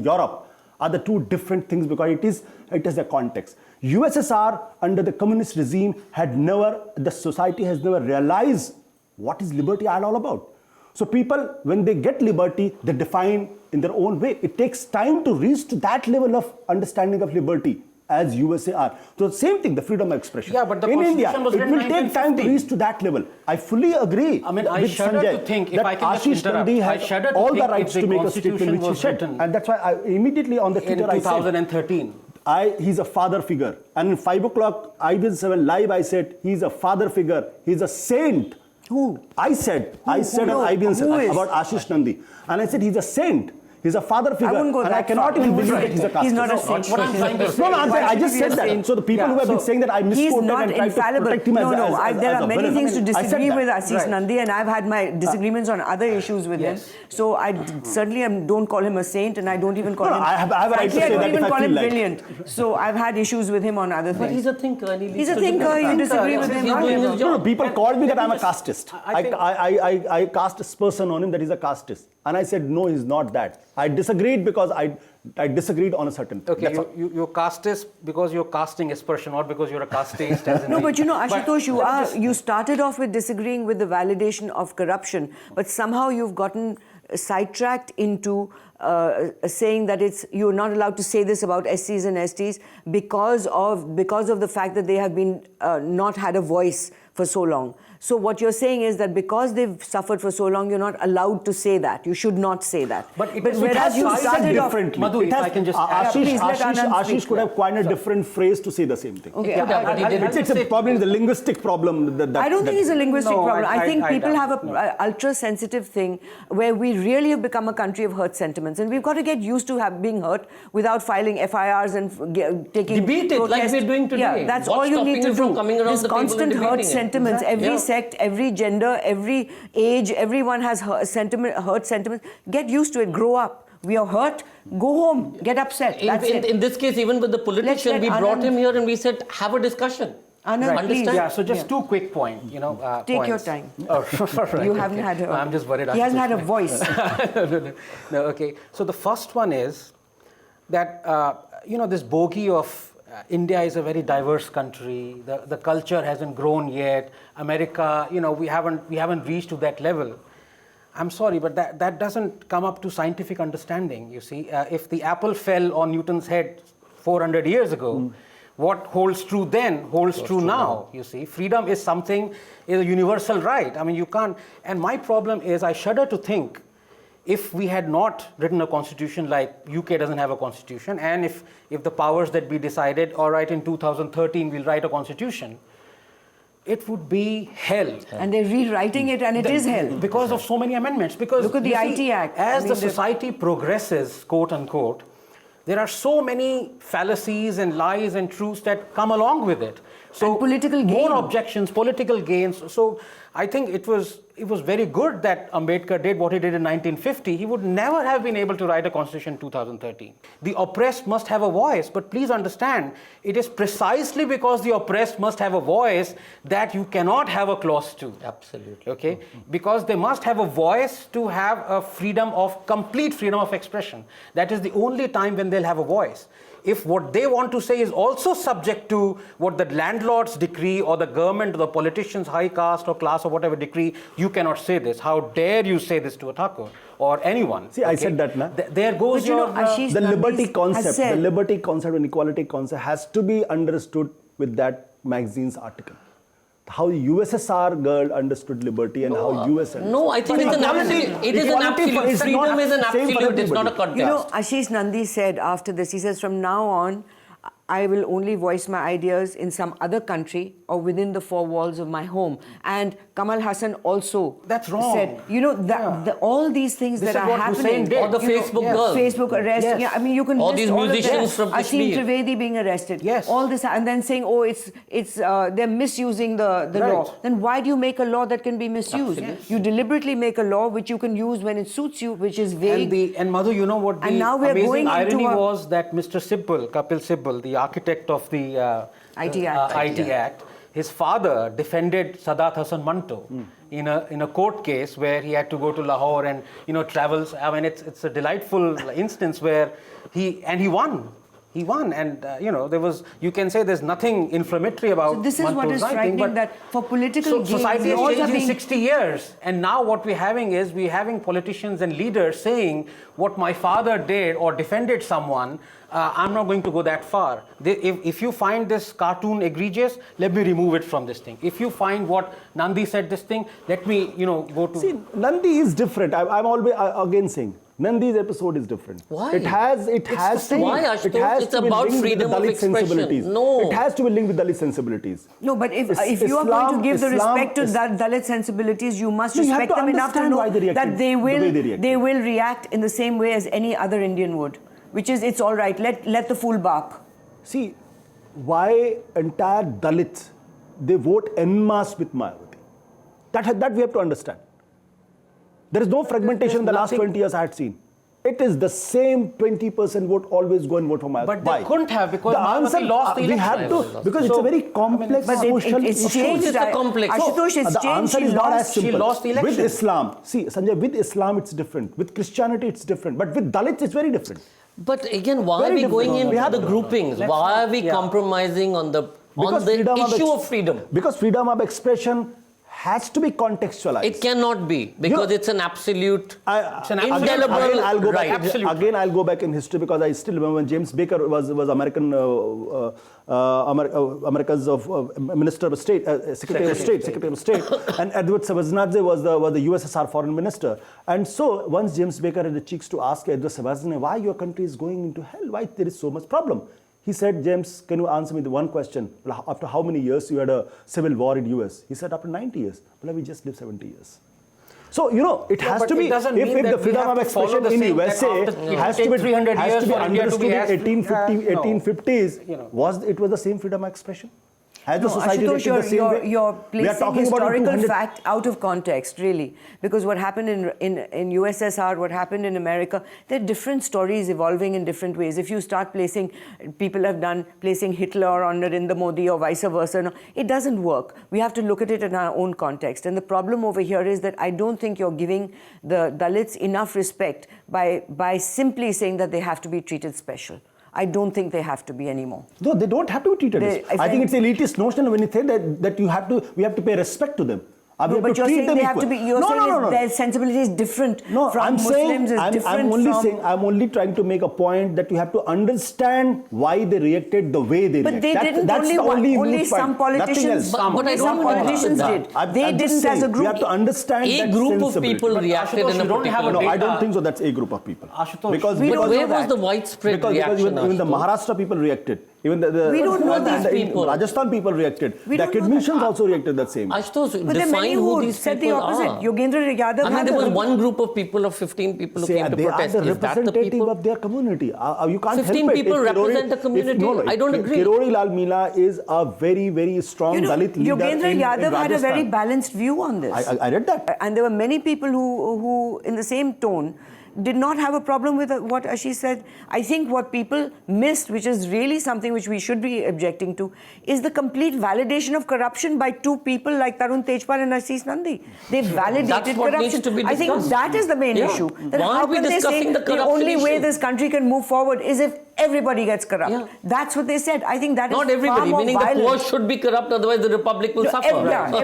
Europe are the two different things, because it is a context. USSR under the communist regime the society has never realized what is liberty all about. So people, when they get liberty, they define in their own way. It takes time to reach to that level of understanding of liberty as USA are. So the same thing, the freedom of expression. Yeah, but the in Constitution India, was it written will take time to 1950. reach to that level. I fully agree. I mean, I with shudder Sanjay to think, if that I can just Ashish interrupt, Nandy I has shudder to all think the if rights the to make a Constitution statement which he was said. written And that's why I immediately on the in Twitter I said, 2013. he's a father figure. And in 5 o'clock, IBN7 Live, I said, he's a father figure. He's a saint. Who? I said on Who IBN7 is? about Ashish Nandy. And I said, he's a saint. He's a father figure. wouldn't go And I that cannot far. even believe that he's a caste. He's not a No, saint. What I'm trying to say no, is, I just should he said be a that. saint? So the people who have been saying that I He's misquoted not and tried to infallible. protect him There as are a many villain. things to I said disagree that. with Ashis Right. Nandy, and I've had my disagreements on other issues with him. Yes. So I certainly don't call him a saint, and I don't even call No, him. I have a right to frankly, say I don't that if even I call feel him like. brilliant. So I've had issues with him on other But things. he's a thinker. And He's a thinker. You disagree with him. He's doing his No, job. people called me that I'm a casteist. I think- I cast a person on him that he's a casteist. And I said, no, he's not that. I disagreed because I disagreed on a certain thing. Okay, you're casteist because you're casting aspersion, not because you're a casteist. as in No, the- but you know, Ashutosh, you just- started off with disagreeing with the validation of corruption, but somehow you've gotten sidetracked into saying that you're not allowed to say this about SCs and STs because of the fact that they have been not had a voice for so long. So what you're saying is that because they've suffered for so long, you're not allowed to say that. You should not say that. But it whereas has you said started off differently. Madhu, if I can just add- please let Anand Ashish speak. could have coined a different phrase to say the same thing. Okay. Yeah, but he didn't. It's probably the linguistic problem. I don't think it's a linguistic No, problem. I think I people don't. have a ultra-sensitive thing where we really have become a country of hurt sentiments, and we've got to get used to being hurt without filing FIRs and taking Debate it like protest. we're doing today. Yeah, that's What's all you stopping need to you from do. coming around This the table and constant hurt debating it? sentiments. Exactly. Every Yeah. sect, every gender, every age, everyone has hurt sentiments. Get used to it. Grow up. We are hurt. Go home. Get upset. That's it. In this case, even with the politician, let we brought Anand- him here and we said, have a discussion. Anand, please. Understand? Yeah, so just two quick points, Take your points. time. Oh, right, You haven't okay. had I'm just worried. He hasn't had a voice. No, okay. So the first one is that, this bogey of India is a very diverse country. The culture hasn't grown yet. America, we haven't reached to that level. I'm sorry, but that doesn't come up to scientific understanding, you see. If the apple fell on Newton's head 400 years ago, what holds true then holds true now, you see. Freedom is a universal right. I mean, you can't. And my problem is, I shudder to think, if we had not written a constitution, like UK doesn't have a constitution, and if the powers that be decided, all right, in 2013 we'll write a constitution, it would be hell. And they're rewriting it, and it is hell. Because of so many amendments. Because Look at the you IT see, Act. As I the mean, society progresses, quote unquote, there are so many fallacies and lies and truths that come along with it. So And political more gain. objections, political gains. So I think it was very good that Ambedkar did what he did in 1950. He would never have been able to write a constitution in 2013. The oppressed must have a voice, but please understand, it is precisely because the oppressed must have a voice that you cannot have a clause 2. Absolutely. Okay, because they must have a voice to have a complete freedom of expression. That is the only time when they'll have a voice. If what they want to say is also subject to what the landlords decree or the government or the politicians, high caste or class or whatever decree, you cannot say this. How dare you say this to a Thakur or anyone? See, I said that, na? There goes But you your... know, Ashish The liberty Nandy's concept, has said- the liberty concept and equality concept has to be understood with that magazine's article. how USSR girl understood liberty and how US understood. No, I think it's an absolute. It is an absolute. Freedom is an same for absolute. It's not a everybody. context. You know, Ashis Nandy said after this, he says, from now on, I will only voice my ideas in some other country or within the four walls of my home. And Kamal Hassan also That's wrong. said, you know, all these things This that is are what happening. Hussein did. Or the you know, Facebook girl. Facebook arrest. Yes. Yeah, I mean, you can All list these all of musicians them. from Asim Kashmir. Trivedi being arrested. Yes. All this, and then saying, oh, they're misusing the Right. law. Then why do you make a law that can be misused? You deliberately make a law which you can use when it suits you, which is vague. And Madhu, you know what the And now we are amazing going into irony a- was that Mr. Sibbal, Kapil Sibbal, the architect of the IT Act. IT Act, his father defended Sadat Hasan Manto in a court case where he had to go to Lahore and travels. I mean, it's a delightful instance where he won. He won, and you can say there's nothing inflammatory about. So this is what Manto's is writing, frightening, but that for political gains, society has laws are changed in being- 60 years, and now what we're having politicians and leaders saying what my father did or defended someone. I'm not going to go that far. If you find this cartoon egregious, let me remove it from this thing. If you find what Nandi said this thing, let me go to. See, Nandi is different. I'm always again saying Nandi's episode is different. Why? It has to be. Why, It Ashutosh? has It's to be about linked freedom with of Dalit expression. sensibilities. No. It has to be linked with Dalit sensibilities. No, but if you are going to give the respect to Dalit sensibilities, you must No, you have respect to them enough to understand know why they reacted that they the way they reacted. will react in the same way as any other Indian would, which is it's all right. Let the fool bark. See, why entire Dalits, they vote en masse with Mayawati. That we have to understand. There is no fragmentation in the last 20 years I had seen. It is the same 20% vote always go and vote for Mayawati. But Why? they couldn't have, because the Mayawati answer, lost the we have election. to, because it's a very complex But social it's issue. changed. It's a complex. Ashutosh, it's the changed. answer She is not as lost. simple. She lost the election. With Islam, see, Sanjay, with Islam it's different. With Christianity it's different. But with Dalits it's very different. But again, why Very are we going different. We into have the to- groupings? Let's Why not- are we yeah. compromising on the freedom issue of freedom? Because freedom of expression has to be contextualized. It cannot be, because know, it's an absolute, It's an indelible Again, I'll go right. back. Again, I'll go back in history, because I still remember when James Baker was American America's Minister of State, Secretary of State, and Edward Shevardnadze was the USSR Foreign Minister. And so once James Baker had the cheeks to ask Edward Shevardnadze why your country is going into hell, why there is so much problem. He said, James, can you answer me the one question? After how many years you had a civil war in US? He said, after 90 years. Well, we just lived 70 years. So, it has but to be, it doesn't if mean that the we freedom have of to follow expression the in same- that USA after it has take to be 300 has years to be for India to understood be in as- 1850s, no. it was the same freedom of expression? Has the No, society Ashutosh, reacted the same way? you're We are placing talking about historical 200 fact out of context, really. Because what happened in USSR, what happened in America, there are different stories evolving in different ways. If you start placing Hitler on Narendra Modi or vice versa, no, it doesn't work. We have to look at it in our own context. And the problem over here is that I don't think you're giving the Dalits enough respect by simply saying that they have to be treated special. I don't think they have to be anymore. No, they don't have to be treated. I think it's elitist notion when you say that we have to pay respect to them. No, but you're saying they have to be. You're saying their sensibility is different from I'm Muslims. saying, Is different I'm only trying to make a point that you have to understand why they reacted the way they But reacted. they didn't. That's Only moot some point. Nothing politicians. else. But I Some don't politicians agree with did. that. They I'm just didn't as a saying, group. We have to understand A that group of sensibility. people But reacted Ashutosh, in a you don't have a particular No, I don't data. think so. That's a group of people. Ashutosh, Because We don't Where know was that. the widespread because reaction? even the Ashutosh? Maharashtra people reacted. Even the We don't know these people. Rajasthan people reacted. We The don't know academicians that. also reacted that same. Ashutosh, But there are many define who who these said the people opposite. are. Yogendra Yadav I mean, had there was the- one group of people, of 15 people who came to They protest. are the Is that the representative people? of their community. You can't 15 help it. people If Kirori- represent a community. I don't agree. Kirori Lal Meela is a very, very strong Dalit leader Yogendra in Yadav had a very Rajasthan. balanced view on this. I read that. And there were many people who, in the same tone, did not have a problem with what Ashish said. I think what people missed, which is really something which we should be objecting to, is the complete validation of corruption by two people like Tarun Tejpal and Ashis Nandy. They validated That's what corruption. needs to be I think discussed. that is the main Yeah. issue. That Why how aren't we can they say discussing the the corruption only way issue? this country can move forward is if everybody gets corrupt? Yeah. That's what they said. I think that is Not far everybody, more meaning violent. the poor should be corrupt, otherwise the republic will suffer.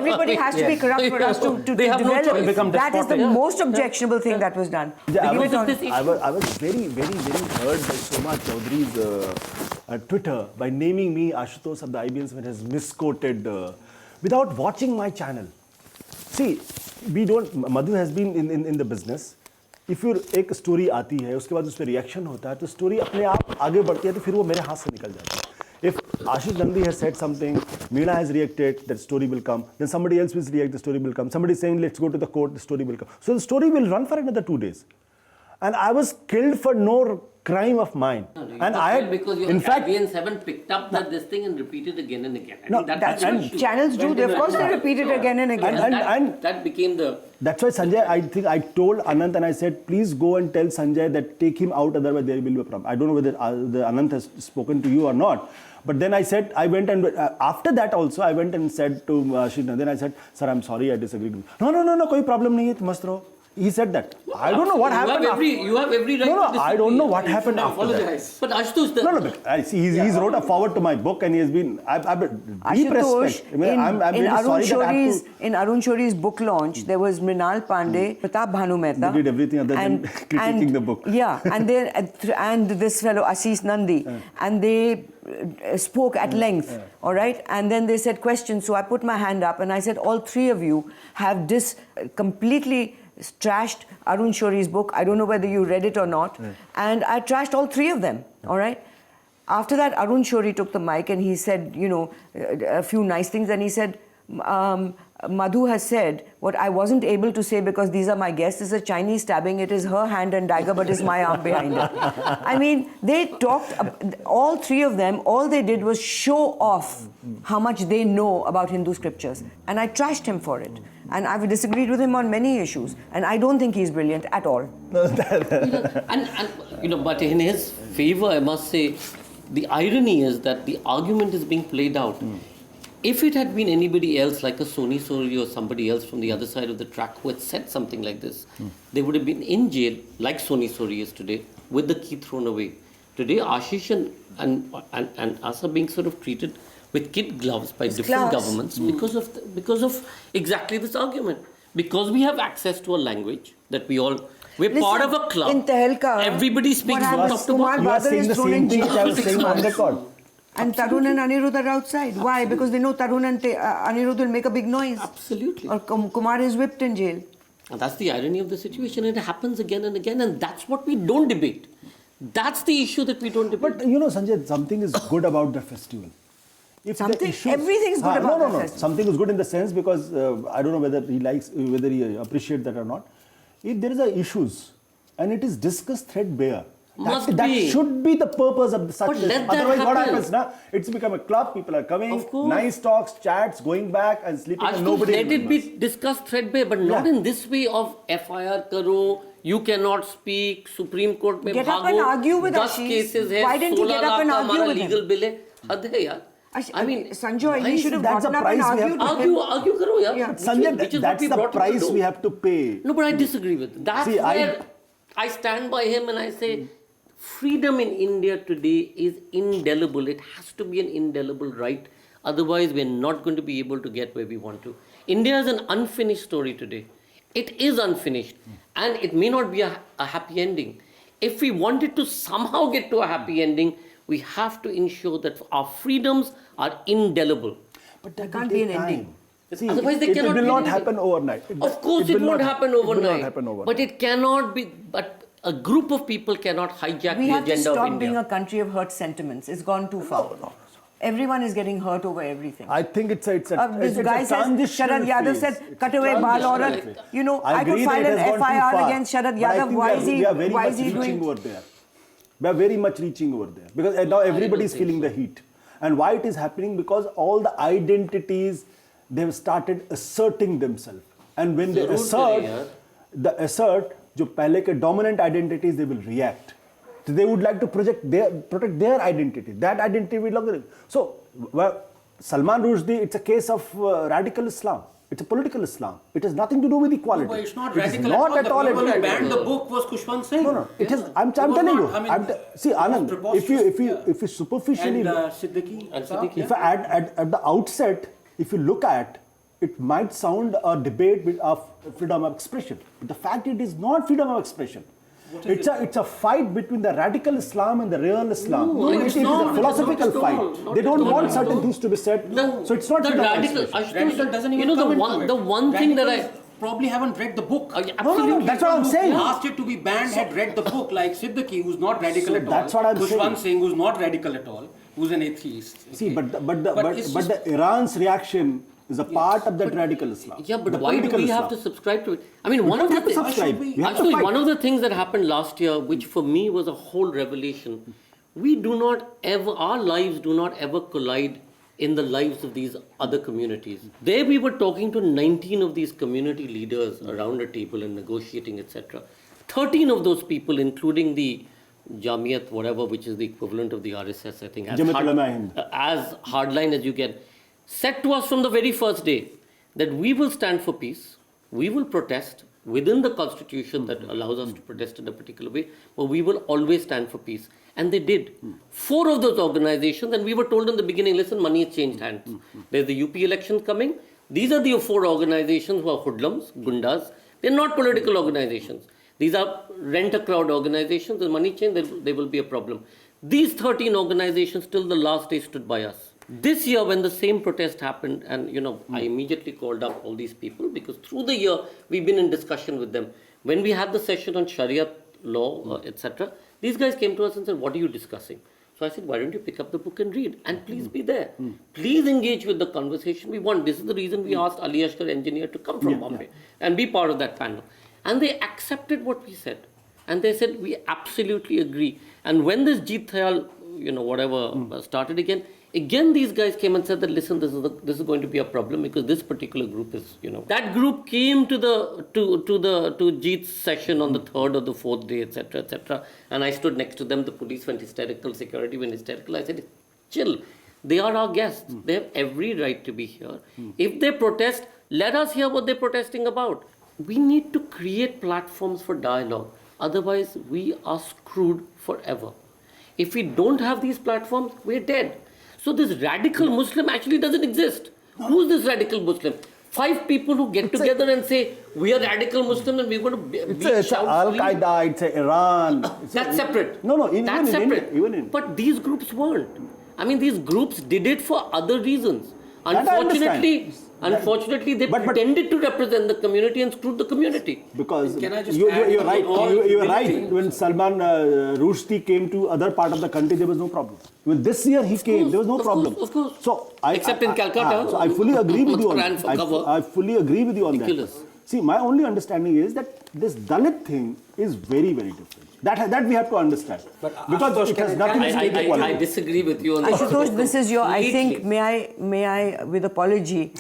Everybody has to be corrupt for us to They have no develop. choice. Become That is the despotic. most objectionable thing that was done. Yeah, Give it on- I was very, very, very hurt by Soma Chaudhary's Twitter by naming me Ashutosh of the IBNs when he has misquoted without watching my channel. See, we don't. Madhu has been in the business. If you एक story आती है, उसके बाद उस पर reaction होता है, तो story अपने आप आगे बढ़ती है, तो फिर वो मेरे हाथ से निकल जाती है. If Ashis Nandy has said something, Meena has reacted, that story will come. Then somebody else will react, the story will come. Somebody is saying, let's go to the court, the story will come. So the story will run for another 2 days. And I was killed for no crime of mine. And I had, because in fact, IBN7 picked up this thing and repeated again and again. I No, think That's the what issue. channels do. Of course, they repeat it again and again. And that became the. that's why Sanjay, I think I told Anand and I said, please go and tell Sanjay that take him out, otherwise there will be a problem. I don't know whether the Anand has spoken to you or not. But then I said, I went and after that also, I went and said to Ashis Nandy, then I said, sir, I'm sorry, I disagree with you. No, koi problem nahi hai, mast raho. He said that. I don't know what happened. You have every right to disagree. I don't know what happened after that. But Ashutosh, No, I see. He's wrote a forward to my book and he has been. I've deep Ashutosh, respect. I mean, I'm really sorry that I have to. in Arun Shori's book launch, there was Mrinal Pandey, Pratap Bhanu Mehta. They did everything other than critiquing the book. Yeah, and this fellow Ashis Nandy, and they spoke at length, all right? And then they said questions, so I put my hand up and I said, all three of you have completely trashed Arun Shori's book. I don't know whether you read it or not. And I trashed all three of them, all right? After that, Arun Shori took the mic and he said, a few nice things. And he said, Madhu has said what I wasn't able to say because these are my guests. It's a Chinese stabbing. It is her hand and dagger, but it's my arm behind it. I mean, they talked, all three of them, all they did was show off how much they know about Hindu scriptures. And I trashed him for it. And I've disagreed with him on many issues. And I don't think he's brilliant at all. But in his favor, I must say, the irony is that the argument is being played out. If it had been anybody else, like a Soni Sori or somebody else from the other side of the track who had said something like this, they would have been in jail, like Soni Sori is today, with the key thrown away. Today, Ashish and us are being sort of treated with kid gloves by different governments because of exactly this argument. Because we have access to a language that we're part of a club. In Tehelka, everybody speaks from top to bottom. You are saying the same thing which I was saying on record. And Tarun and Anirudh are outside. Why? Because they know Tarun and Anirudh will make a big noise. Absolutely. Or Kumar is whipped in jail. And that's the irony of the situation. It happens again and again, and that's what we don't debate. That's the issue that we don't debate. But Sanjay, something is good about the festival. Everything is good about the festival. Something is good in the sense because I don't know whether he appreciates that or not. If there is issues and it is discussed threadbare, that should be the purpose of such. But let that Otherwise, what happen. happens now? It's become a club. People are coming, Of course. nice talks, chats, going back and sleeping, and nobody. Let it be discussed threadbare, but not in this way of FIR karo. You cannot speak. Supreme Court mein Get up and argue with 10 Ashis. cases hai. Why didn't you get up and argue with him? legal bill hai. Had hai yaar. I mean, Sanjoy, he should have that's gotten the up and price we have argued to with him. Argue karo yaar. Yeah. Sanjay, that's the price we have to pay. No, but I disagree with it. That's where I stand by him and I say, freedom in India today is indelible. It has to be an indelible right. Otherwise, we're not going to be able to get where we want to. India is an unfinished story today. It is unfinished. And it may not be a happy ending. If we wanted to somehow get to a happy ending, we have to ensure that our freedoms are indelible. But that can't be an ending. See, Otherwise, they it cannot will be not anything. happen overnight. Of course, it won't happen overnight. It will not happen overnight. But it cannot be. But a group of people cannot hijack We the have to agenda of stop India. being a country of hurt sentiments. It's gone too far. No. Everyone is getting hurt over everything. I think it's a This it's guy a says, transitional Sharad Yadav phase. said, It's cut a away Bal transitional Aurat. phase. You know, I could agree file that it has an gone too FIR far, against Sharad but I Yadav. think Why we are very is much he reaching doing? over there. We are very much reaching over there. Because now everybody is feeling the heat. And why it is happening? Because all the identities, they have started asserting themselves. And when they assert, जो पहले के dominant identities, they will react. So they would like to protect their identity. That identity will look. So, Salman Rushdie, it's a case of radical Islam. It's a political Islam. It has nothing to do with equality. No, but it's not It is radical not at all. The people who banned radical. the book was Khushwant Singh. No. It is. I'm telling you. See, Anand, if you superficially, and Siddiqui. if at the outset, if you look at, it might sound a debate of freedom of expression. But the fact it is not freedom of expression. It's a fight between the radical Islam and the real Islam. No, it is a philosophical fight. They don't want certain things to be said. So it's not the radical. Radical doesn't even the one thing that I probably haven't read the book. absolutely. That's what I'm saying. Who asked it to be banned had read the book, like Siddiqui, who's not radical at all. That's what I'm Kushwant saying. Singh, who's not radical at all, who's an atheist. See, okay? but the Iran's reaction is a part of that radical Islam. Yeah, but the why do political we have Islam. to subscribe to it? I mean, one don't of the have to things. subscribe. We have to Actually, fight. one of the things that happened last year, which for me was a whole revelation, we do not ever, our lives do not ever collide in the lives of these other communities. There we were talking to 19 of these community leaders around a table and negotiating, etc. 13 of those people, including the Jamiat, whatever, which is the equivalent of the RSS, I think, as hardline as you get, said to us from the very first day that we will stand for peace, we will protest within the constitution that allows us to protest in a particular way, but we will always stand for peace. And they did. 4 of those organizations, and we were told in the beginning, listen, money has changed hands. There's the UP elections coming. These are the 4 organizations who are hoodlums, gundas. They're not political organizations. These are rent-a-crowd organizations. The money change, there will be a problem. These 13 organizations till the last day stood by us. This year, when the same protest happened, and I immediately called up all these people because through the year we've been in discussion with them. When we had the session on Sharia law, etc., these guys came to us and said, "What are you discussing?" So I said, "Why don't you pick up the book and read? And please be there. Please engage with the conversation we want." This is the reason we asked Ali Ashkar engineer to come from Bombay and be part of that panel. And they accepted what we said. And they said, "We absolutely agree." And when this Jeet Thayal, started again these guys came and said that, listen, this is going to be a problem because this particular group is, That group came to Jeet's session on the 3rd or the 4th day, etc., etc. And I stood next to them. The police went hysterical, security went hysterical. I said, chill. They are our guests. They have every right to be here. If they protest, let us hear what they're protesting about. We need to create platforms for dialogue. Otherwise, we are screwed forever. If we don't have these platforms, we're dead. So this radical Muslim actually doesn't exist. Who's this radical Muslim? 5 people who get together and say, we are radical Muslims and we're going to be It's Al-Qaeda, it's Iran. That's separate. That's separate. But these groups weren't. I mean, these groups did it for other reasons. Unfortunately, they pretended to represent the community and screwed the community. Because Can I just you're add right. right. When Salman Rushdie came to other part of the country, there was no problem. When this year he came, there was no problem. Of course. So Except in Calcutta. So I fully agree with you on ran for cover. I fully agree with you on Ridiculous. that. See, my only understanding is that this Dalit thing is very, very different. That we have to understand. Because it has nothing to do with equality. I disagree with you on that. Ashutosh, this is your, I think, may I with apology,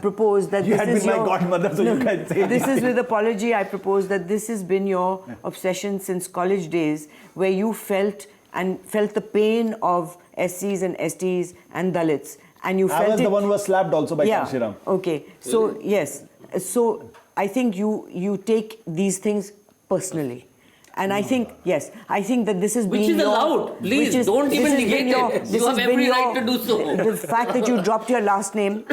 propose that You this had is been your... my godmother, so you can say This is with apology, I propose that this has been your obsession since college days, where you felt the pain of SCs and STs and Dalits. And you felt I was the one who was slapped also by Kanshiram. Okay. So, yes. So, I think you take these things personally. And I think, that this has been Which is allowed. Please, don't even negate it. You have every right to do so. The fact that you dropped your last name,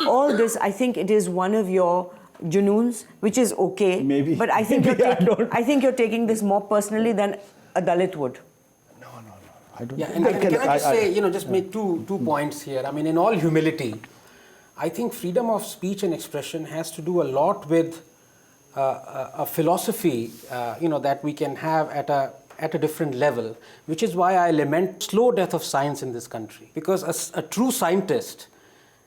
all this, I think it is one of your junoons, which is okay. Maybe. But I think, I think you're taking this more personally than a Dalit would. No. I don't And can I just say, just make two points here. I mean, in all humility, I think freedom of speech and expression has to do a lot with a philosophy, that we can have at a different level, which is why I lament slow death of science in this country. Because a true scientist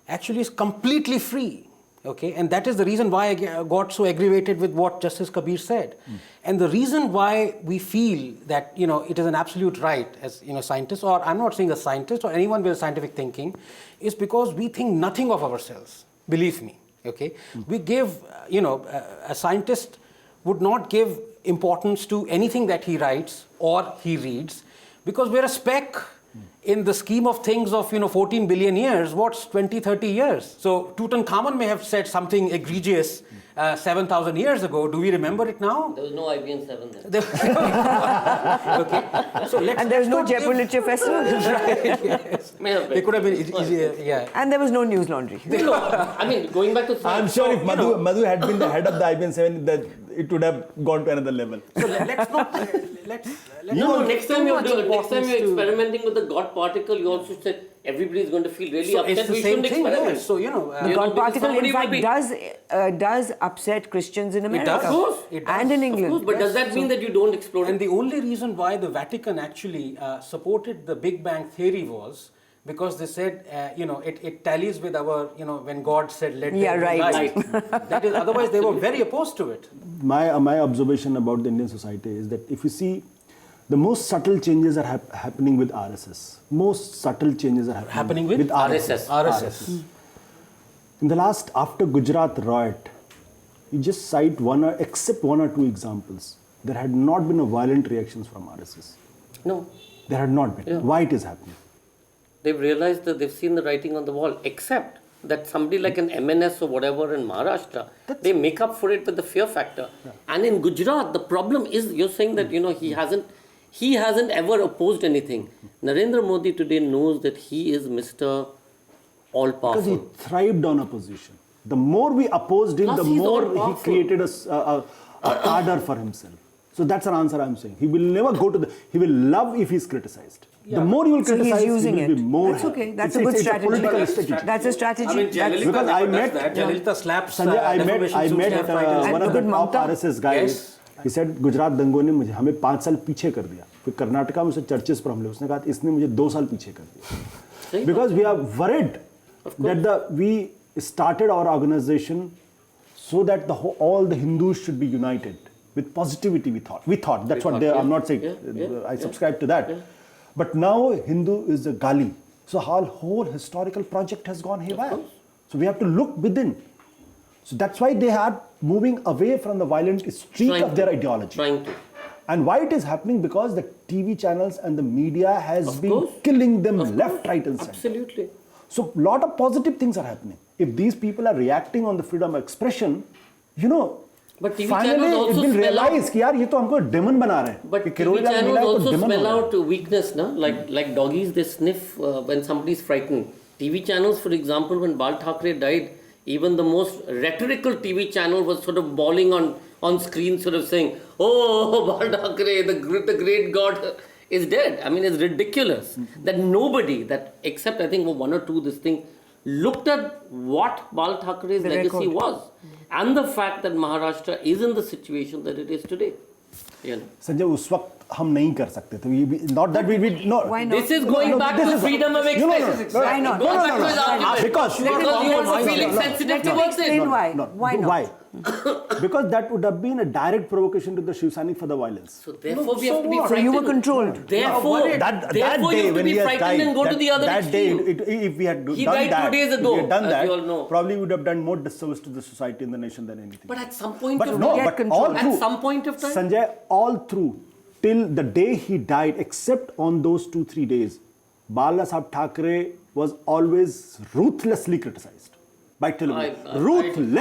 actually is completely free, okay? And that is the reason why I got so aggravated with what Justice Kabir said. And the reason why we feel that, it is an absolute right as, scientists, or I'm not saying a scientist or anyone with scientific thinking, is because we think nothing of ourselves, believe me. Okay, we give, a scientist would not give importance to anything that he writes or he reads, because we're a speck in the scheme of things of 14 billion years. What's 20, 30 years? So Tutankhamun may have said something egregious 7,000 years ago. Do we remember it now? There was no IBM 7 then. Okay, so and there's no Jaipur Lit Fest. Right, yes. They could have been easy, And there was no News Laundry. I mean, going back to... I'm sure if Madhu had been the head of the IBM 7, it would have gone to another level. So let's not let's No, not next give time too you're much doing, next time importance you're to- experimenting with the God particle, you also said everybody is going to feel really So upset. it's the We same shouldn't thing. experiment. Yes. So You The know, God because particle, somebody in will fact, be- does upset Christians in America. does. Of course, it does. And in Of England. course, but does that mean that you don't explore And it? the only reason why the Vatican actually supported the Big Bang theory was because they said, it tallies with our, when God said, let Yeah, there be right. light. That is, otherwise they were very opposed to it. My observation about the Indian society is that if you see, the most subtle changes are happening with RSS. Most subtle changes are Happening with RSS. RSS. In the last, after Gujarat riot, you just cite except one or two examples. There had not been a violent reactions from RSS. No. There had not been. Yeah. Why it is happening? They've realized that they've seen the writing on the wall, except that somebody like an MNS or whatever in Maharashtra, they make up for it with the fear factor. Yeah. And in Gujarat, the problem is, you're saying that, he hasn't ever opposed anything. Narendra Modi today knows that he is Mr. All-Powerful. Because he thrived on opposition. The more we opposed him, Plus the he's more he all-powerful. created a ardor for himself. So that's an answer I'm saying. He will never go to he will love if he's criticized. Yeah. The more you will So criticize, he's using he will be it. more That's happy. okay. That's It's- a good it's strategy. political strategy. That's a strategy. I mean, That's- Jayalalitha Because I never does met- that. Jayalalitha slaps Sanjay, I met defamation suits their fighters. And one of the good top Mamta. RSS guys. Yes. He said, Gujarat दंगों ने मुझे हमें 5 साल पीछे कर दिया. फिर कर्नाटका में उसे चर्चेस पर हमले. उसने कहा इसने मुझे 2 साल पीछे कर दिया. Because we are worried that we started our organization so that all the Hindus should be united with positivity. We thought that's what they. I'm not saying. I subscribe to that. But now Hindu is a gali. So our whole historical project has gone haywire. So we have to look within. So that's why they are moving away from the violent streak of their ideology. Trying to. And why it is happening? Because the TV channels and the media has been killing them left, right and center. Absolutely. So a lot of positive things are happening. If these people are reacting on the freedom of expression, But TV finally channels it also will spell realize out. कि यार ये तो हमको demon बना रहे हैं. But कि TV Kirori लाल channels मिला है तो also demon spell बना रहे out weakness, no? Like doggies, they sniff when somebody is frightened. TV channels, for example, when Bal Thackeray died, even the most rhetorical TV channel was sort of bawling on screen, sort of saying, "Oh, Bal Thackeray, the great God is dead." I mean, it's ridiculous that nobody, except I think one or two, this thing, looked at what Bal Thackeray's The legacy record. was, and the fact that Maharashtra is in the situation that it is today. Sanjay उस वक्त हम नहीं कर सकते थे. Not that we no. Why not? This is going back to freedom of expression. Why not? Going back to his argument. Because you also feeling sensitive Let him towards it. explain why. Why not? Why? Because that would have been a direct provocation to the Shiv Sainik for the violence. So therefore we have to be So frightened. you were controlled. Therefore, That you day have to when be he has frightened died, and go to the other that day, extreme. if we had He done died 2 that, days if ago, we had done as that, you all know. probably would have done more disservice to the society and the nation than anything. But at some point But of no, time, but control. all at through, some point of time, Sanjay, all through, till the day he died, except on those 2-3 days, Bala Sahib Thackeray was always ruthlessly criticized by television. I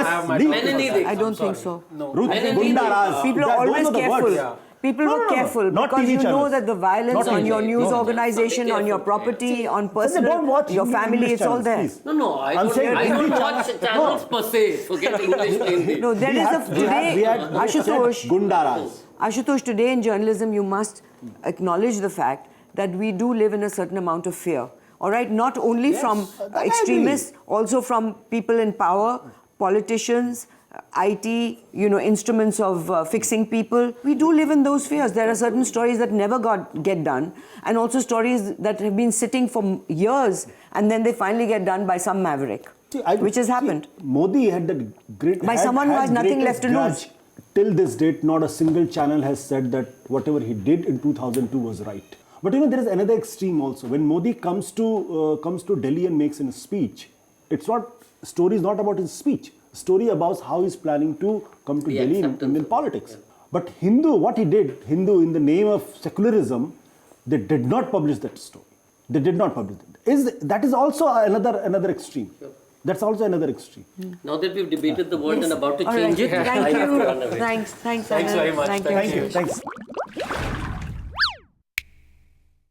have my Ruthlessly. Many I don't think so. No. Gundaraz. People are Those always are the careful. words. People No, were no, no, careful not because TV you know channels. that the violence Not on TV. your news No. organization, on your Careful. property, on Sanjay, personal, don't watch your family, English it's all channels, there. please. No, I I'm don't, saying I don't Hindi watch channel- channels per se. Forget English and Hindi. No, there is a today, Ashutosh. Gundaraz. Ashutosh, today in journalism, you must acknowledge the fact that we do live in a certain amount of fear. All right, not only from I agree. extremists, also from people in power, politicians, IT, instruments of fixing people. We do live in those fears. There are certain stories that never get done, and also stories that have been sitting for years, and then they finally get done by some maverick, which has happened. Modi had the great. By someone who has nothing left to lose. Till this date, not a single channel has said that whatever he did in 2002 was right. But there is another extreme also. When Modi comes to Delhi and makes a speech, story is not about his speech. Story about how he's planning to come to Delhi in Indian politics. But what he did, in the name of secularism, they did not publish that story. They did not publish it. That is also another extreme. That's also another extreme. Now that we've debated the world and about to All change right. it, Thank I have to you. run away. Thanks, Thanks Anand. very much. Thank Thank you. Thanks.